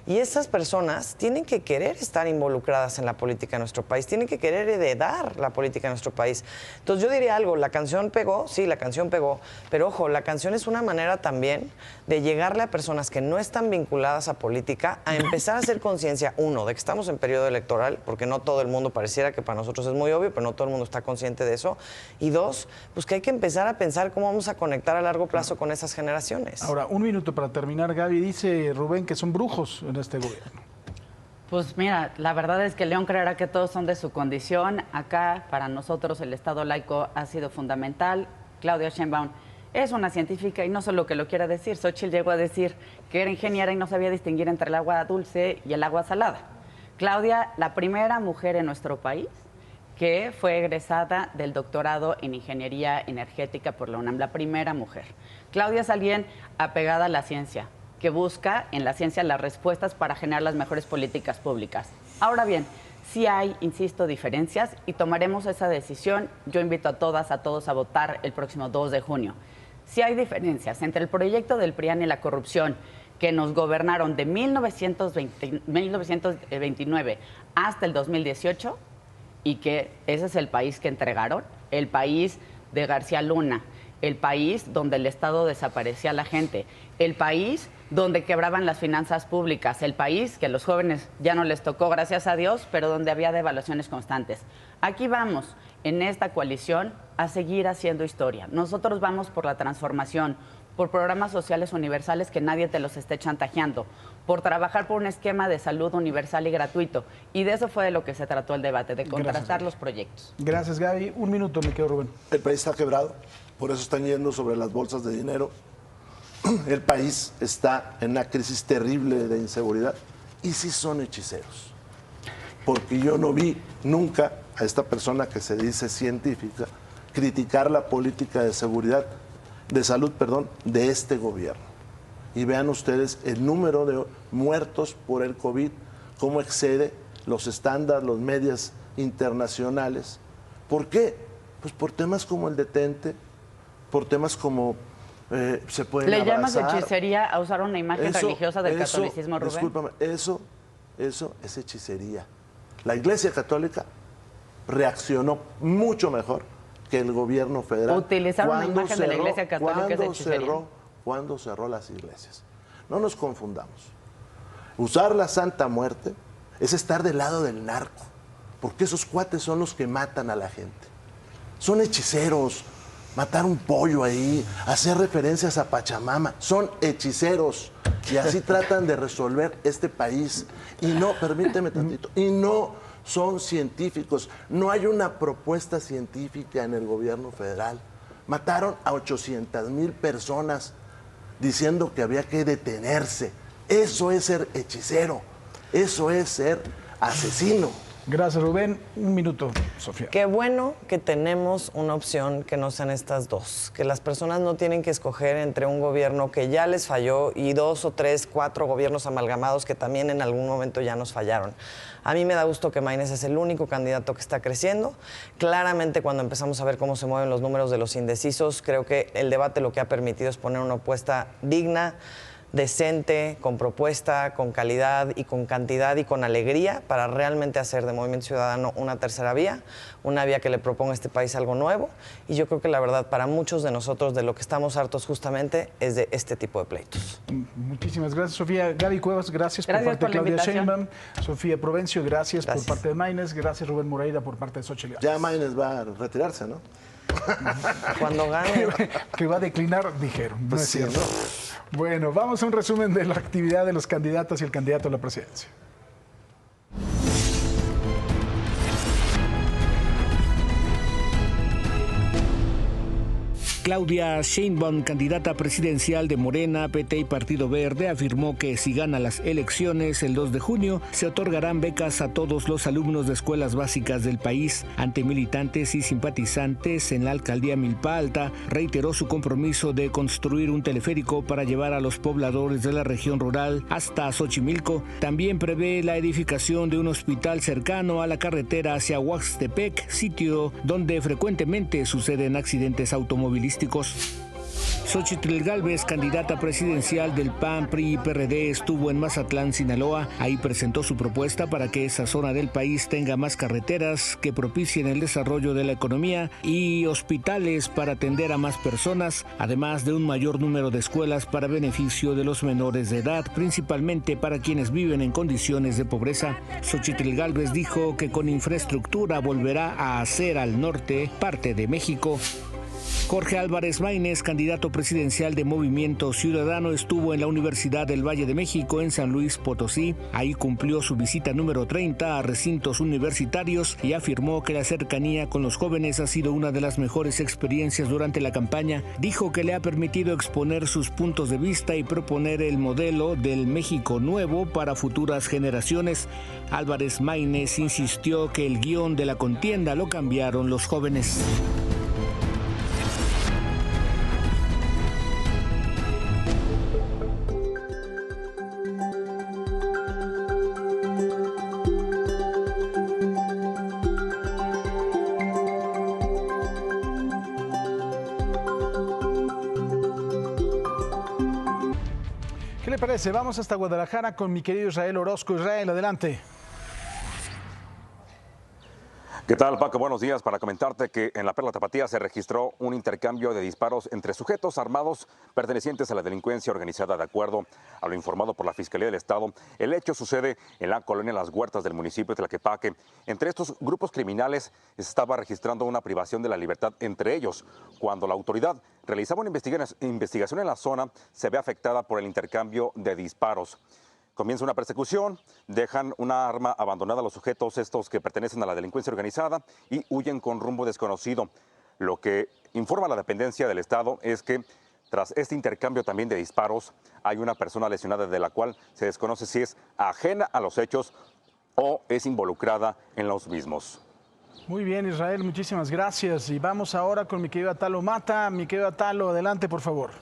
Y esas personas tienen que querer estar involucradas en la política de nuestro país, tienen que querer heredar la política de nuestro país. Entonces yo diría algo, la canción pegó, sí, la canción pegó, pero ojo, la canción es una manera también de llegarle a personas que no están vinculadas a política a empezar a hacer conciencia, uno, de que estamos en periodo electoral, porque no todo el mundo, pareciera que para nosotros es muy obvio, pero no todo el mundo está consciente de eso, y dos, pues que hay que empezar a pensar cómo vamos a conectar a largo plazo con esas generaciones. Ahora, un minuto para terminar, Gaby, dice Rubén que son brujos en este gobierno. Pues mira, la verdad es que León creerá que todos son de su condición. Acá, para nosotros, el Estado laico ha sido fundamental. Claudia Sheinbaum es una científica y no solo que lo quiera decir. Xóchitl llegó a decir que era ingeniera y no sabía distinguir entre el agua dulce y el agua salada. Claudia, la primera mujer en nuestro país que fue egresada del doctorado en Ingeniería Energética por la UNAM, la primera mujer. Claudia es alguien apegada a la ciencia, que busca en la ciencia las respuestas para generar las mejores políticas públicas. Ahora bien, sí hay, insisto, diferencias y tomaremos esa decisión. Yo invito a todas, a todos a votar el próximo 2 de junio. Sí hay diferencias entre el proyecto del PRIAN y la corrupción que nos gobernaron de 1929 hasta el 2018 y que ese es el país que entregaron, el país de García Luna, el país donde el Estado desaparecía a la gente, el país donde quebraban las finanzas públicas, el país que a los jóvenes ya no les tocó, gracias a Dios, pero donde había devaluaciones constantes. Aquí vamos, en esta coalición, a seguir haciendo historia. Nosotros vamos por la transformación, por programas sociales universales que nadie te los esté chantajeando, por trabajar por un esquema de salud universal y gratuito. Y de eso fue de lo que se trató el debate, de contrastar los proyectos. Gracias, Gaby. Un minuto, me quedo, Rubén. El país está quebrado, por eso están yendo sobre las bolsas de dinero. El país está en una crisis terrible de inseguridad y sí son hechiceros, porque yo no vi nunca a esta persona que se dice científica criticar la política de seguridad, de salud, perdón, de este gobierno. Y vean ustedes el número de muertos por el COVID, cómo excede los estándares, los medios internacionales. ¿Por qué? Pues por temas como el detente, por temas como se pueden ¿Le abrazar. llamas hechicería a usar una imagen religiosa del catolicismo, Rubén? Discúlpame, eso es hechicería. La Iglesia Católica reaccionó mucho mejor que el gobierno federal. Utilizar una imagen de la Iglesia Católica es hechicería. Cuando cerró las iglesias. No nos confundamos. Usar la Santa Muerte es estar del lado del narco, porque esos cuates son los que matan a la gente. Son hechiceros. Matar un pollo ahí, hacer referencias a Pachamama, son hechiceros y así tratan de resolver este país. Y no, permíteme tantito, y no son científicos. No hay una propuesta científica en el gobierno federal. Mataron a 800,000 personas diciendo que había que detenerse. Eso es ser hechicero, eso es ser asesino. Gracias, Rubén. Un minuto, Sofía. Qué bueno que tenemos una opción que no sean estas dos, que las personas no tienen que escoger entre un gobierno que ya les falló y 2 o 3, 4 gobiernos amalgamados que también en algún momento ya nos fallaron. A mí me da gusto que Maynes es el único candidato que está creciendo. Claramente, cuando empezamos a ver cómo se mueven los números de los indecisos, creo que el debate lo que ha permitido es poner una apuesta digna, decente, con propuesta, con calidad y con cantidad y con alegría para realmente hacer de Movimiento Ciudadano una tercera vía, una vía que le proponga a este país algo nuevo. Y yo creo que la verdad para muchos de nosotros de lo que estamos hartos justamente es de este tipo de pleitos. Muchísimas gracias, Sofía. Gaby Cuevas, gracias por parte de Claudia Sheinbaum. Sofía Provencio, gracias por parte de Maynes. Gracias, Rubén Moreira, por parte de Xochitl Gálvez. Ya Maynes va a retirarse, ¿no? Cuando gane. Que va a declinar, dijeron. No Pues es sí, cierto. ¿no? Bueno, vamos a un resumen de la actividad de los candidatos y el candidato a la presidencia. Claudia Sheinbaum, candidata presidencial de Morena, PT y Partido Verde, afirmó que si gana las elecciones el 2 de junio, se otorgarán becas a todos los alumnos de escuelas básicas del país. Ante militantes y simpatizantes en la alcaldía Milpa Alta, reiteró su compromiso de construir un teleférico para llevar a los pobladores de la región rural hasta Xochimilco. También prevé la edificación de un hospital cercano a la carretera hacia Huastepec, sitio donde frecuentemente suceden accidentes automovilísticos. Xochitl Gálvez, candidata presidencial del PAN, PRI y PRD, estuvo en Mazatlán, Sinaloa. Ahí presentó su propuesta para que esa zona del país tenga más carreteras que propicien el desarrollo de la economía y hospitales para atender a más personas, además de un mayor número de escuelas para beneficio de los menores de edad, principalmente para quienes viven en condiciones de pobreza. Xochitl Gálvez dijo que con infraestructura volverá a hacer al norte parte de México. Jorge Álvarez Maynes, candidato presidencial de Movimiento Ciudadano, estuvo en la Universidad del Valle de México en San Luis Potosí. Ahí cumplió su visita número 30 a recintos universitarios y afirmó que la cercanía con los jóvenes ha sido una de las mejores experiencias durante la campaña. Dijo que le ha permitido exponer sus puntos de vista y proponer el modelo del México nuevo para futuras generaciones. Álvarez Maynes insistió que el guión de la contienda lo cambiaron los jóvenes. ¿Qué le parece? Vamos hasta Guadalajara con mi querido Israel Orozco. Israel, adelante. ¿Qué tal, Paco? Buenos días. Para comentarte que en la Perla Tapatía se registró un intercambio de disparos entre sujetos armados pertenecientes a la delincuencia organizada. De acuerdo a lo informado por la Fiscalía del Estado, el hecho sucede en la colonia Las Huertas del municipio de Tlaquepaque. Entre estos grupos criminales se estaba registrando una privación de la libertad entre ellos. Cuando la autoridad realizaba una investigación en la zona, se ve afectada por el intercambio de disparos. Comienza una persecución, dejan una arma abandonada a los sujetos estos que pertenecen a la delincuencia organizada y huyen con rumbo desconocido. Lo que informa la dependencia del Estado es que tras este intercambio también de disparos hay una persona lesionada de la cual se desconoce si es ajena a los hechos o es involucrada en los mismos. Muy bien, Israel, muchísimas gracias. Y vamos ahora con mi querido Atalo Mata. Mi querido Atalo, adelante, por favor.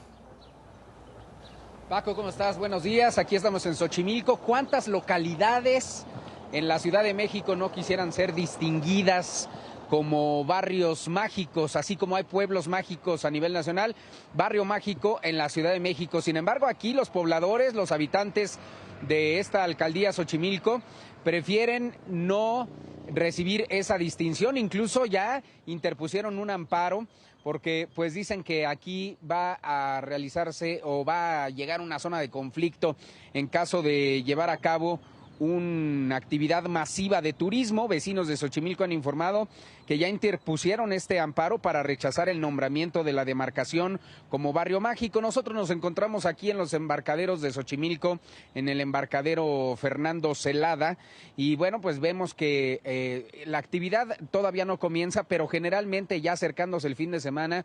Paco, ¿cómo estás? Buenos días. Aquí estamos en Xochimilco. ¿Cuántas localidades en la Ciudad de México no quisieran ser distinguidas como barrios mágicos, así como hay pueblos mágicos a nivel nacional, barrio mágico en la Ciudad de México? Sin embargo, aquí los pobladores, los habitantes de esta alcaldía Xochimilco, prefieren no recibir esa distinción. Incluso ya interpusieron un amparo porque pues dicen que aquí va a realizarse o va a llegar una zona de conflicto en caso de llevar a cabo una actividad masiva de turismo. Vecinos de Xochimilco han informado que ya interpusieron este amparo para rechazar el nombramiento de la demarcación como barrio mágico. Nosotros nos encontramos aquí en los embarcaderos de Xochimilco, en el embarcadero Fernando Celada, y bueno, pues vemos que la actividad todavía no comienza, pero generalmente ya acercándose el fin de semana,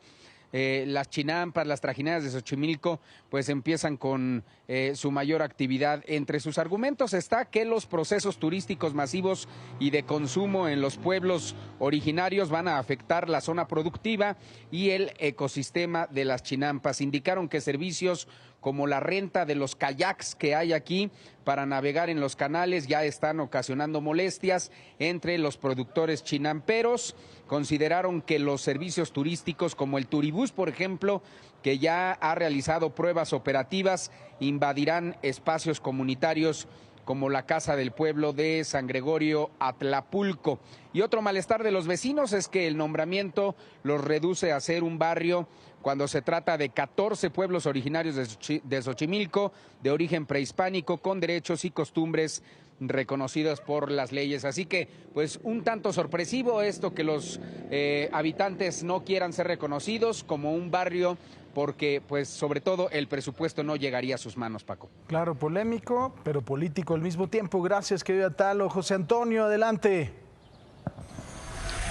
las chinampas, las trajineras de Xochimilco, pues empiezan con su mayor actividad. Entre sus argumentos está que los procesos turísticos masivos y de consumo en los pueblos originarios van a afectar la zona productiva y el ecosistema de las chinampas. Indicaron que servicios como la renta de los kayaks que hay aquí para navegar en los canales ya están ocasionando molestias entre los productores chinamperos. Consideraron que los servicios turísticos como el Turibús, por ejemplo, que ya ha realizado pruebas operativas, invadirán espacios comunitarios como la Casa del Pueblo de San Gregorio Atlapulco. Y otro malestar de los vecinos es que el nombramiento los reduce a ser un barrio cuando se trata de 14 pueblos originarios de Xochimilco, de origen prehispánico, con derechos y costumbres reconocidos por las leyes. Así que, pues, un tanto sorpresivo esto que los habitantes no quieran ser reconocidos como un barrio, porque, pues, sobre todo el presupuesto no llegaría a sus manos, Paco. Claro, polémico, pero político al mismo tiempo. Gracias, querido Atalo. José Antonio, adelante.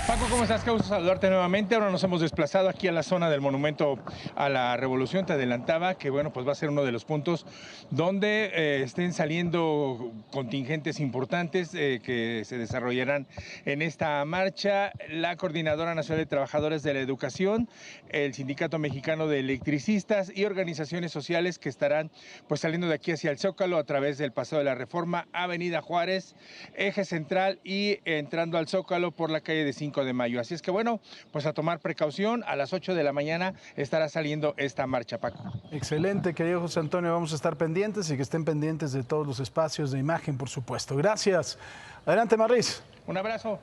Paco, ¿cómo estás? Qué gusto saludarte nuevamente. Ahora nos hemos desplazado aquí a la zona del Monumento a la Revolución. Te adelantaba que, bueno, pues va a ser uno de los puntos donde estén saliendo contingentes importantes que se desarrollarán en esta marcha. La Coordinadora Nacional de Trabajadores de la Educación, el Sindicato Mexicano de Electricistas y organizaciones sociales que estarán pues saliendo de aquí hacia el Zócalo a través del Paseo de la Reforma, Avenida Juárez, Eje Central y entrando al Zócalo por la calle de 5 de Mayo. Así es que, bueno, pues a tomar precaución. A las 8 de la mañana estará saliendo esta marcha, Paco. Excelente, querido José Antonio. Vamos a estar pendientes y que estén pendientes de todos los espacios de imagen, por supuesto. Gracias. Adelante, Marlis. Un abrazo.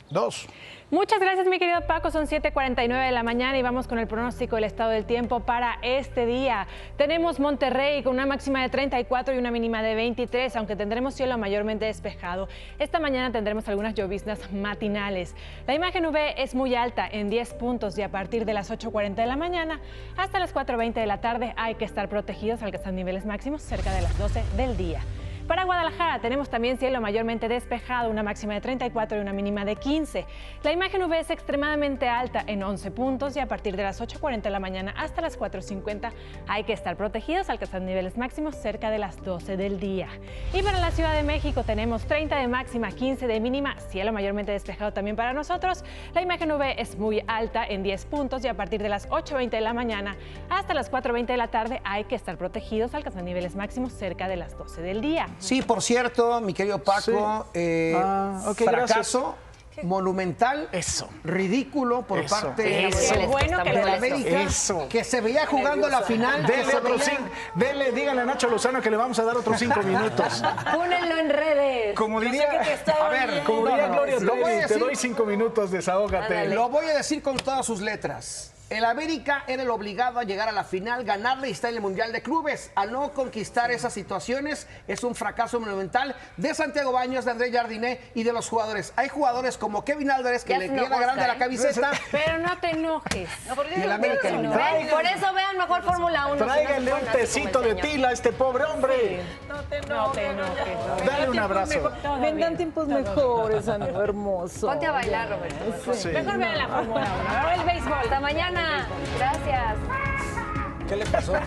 2. Muchas gracias, mi querido Paco. Son 7:49 de la mañana y vamos con el pronóstico del estado del tiempo para este día. Tenemos Monterrey con una máxima de 34 y una mínima de 23, aunque tendremos cielo mayormente despejado. Esta mañana tendremos algunas lloviznas matinales. La imagen UV es muy alta en 10 puntos y a partir de las 8:40 de la mañana hasta las 4:20 de la tarde hay que estar protegidos, alcanzar niveles máximos cerca de las 12 del día. Para Guadalajara tenemos también cielo mayormente despejado, una máxima de 34 y una mínima de 15. La imagen UV es extremadamente alta en 11 puntos y a partir de las 8:40 de la mañana hasta las 4:50 hay que estar protegidos, alcanzando niveles máximos cerca de las 12 del día. Y para la Ciudad de México tenemos 30 de máxima, 15 de mínima, cielo mayormente despejado también para nosotros. La imagen UV es muy alta en 10 puntos y a partir de las 8:20 de la mañana hasta las 4:20 de la tarde hay que estar protegidos, alcanzando niveles máximos cerca de las 12 del día. Sí, por cierto, mi querido Paco, fracaso monumental, ridículo por parte de la América, que se veía jugando la final. Díganle a Nacho Lozano que le vamos a dar otros 5 minutos. Púnenlo en redes. Como diría Gloria Trevi, te doy 5 minutos, desahógate. Lo voy a decir con todas sus letras. El América era el obligado a llegar a la final, ganarle y estar en el Mundial de Clubes. Al no conquistar esas situaciones, es un fracaso monumental de Santiago Baños, de André Jardiné y de los jugadores. Hay jugadores como Kevin Álvarez que le queda grande la camiseta. Pero no te enojes. Y el América por eso vean mejor Fórmula 1. Tráiganle un tecito de tila a este pobre hombre. No te enojes. Dale un abrazo. Vendrán tiempos mejores, amigo hermoso. Ponte a bailar, Roberto. Sí. Mejor vean la Fórmula 1. Ahora el béisbol. Hasta mañana. Gracias. ¿Qué le pasó?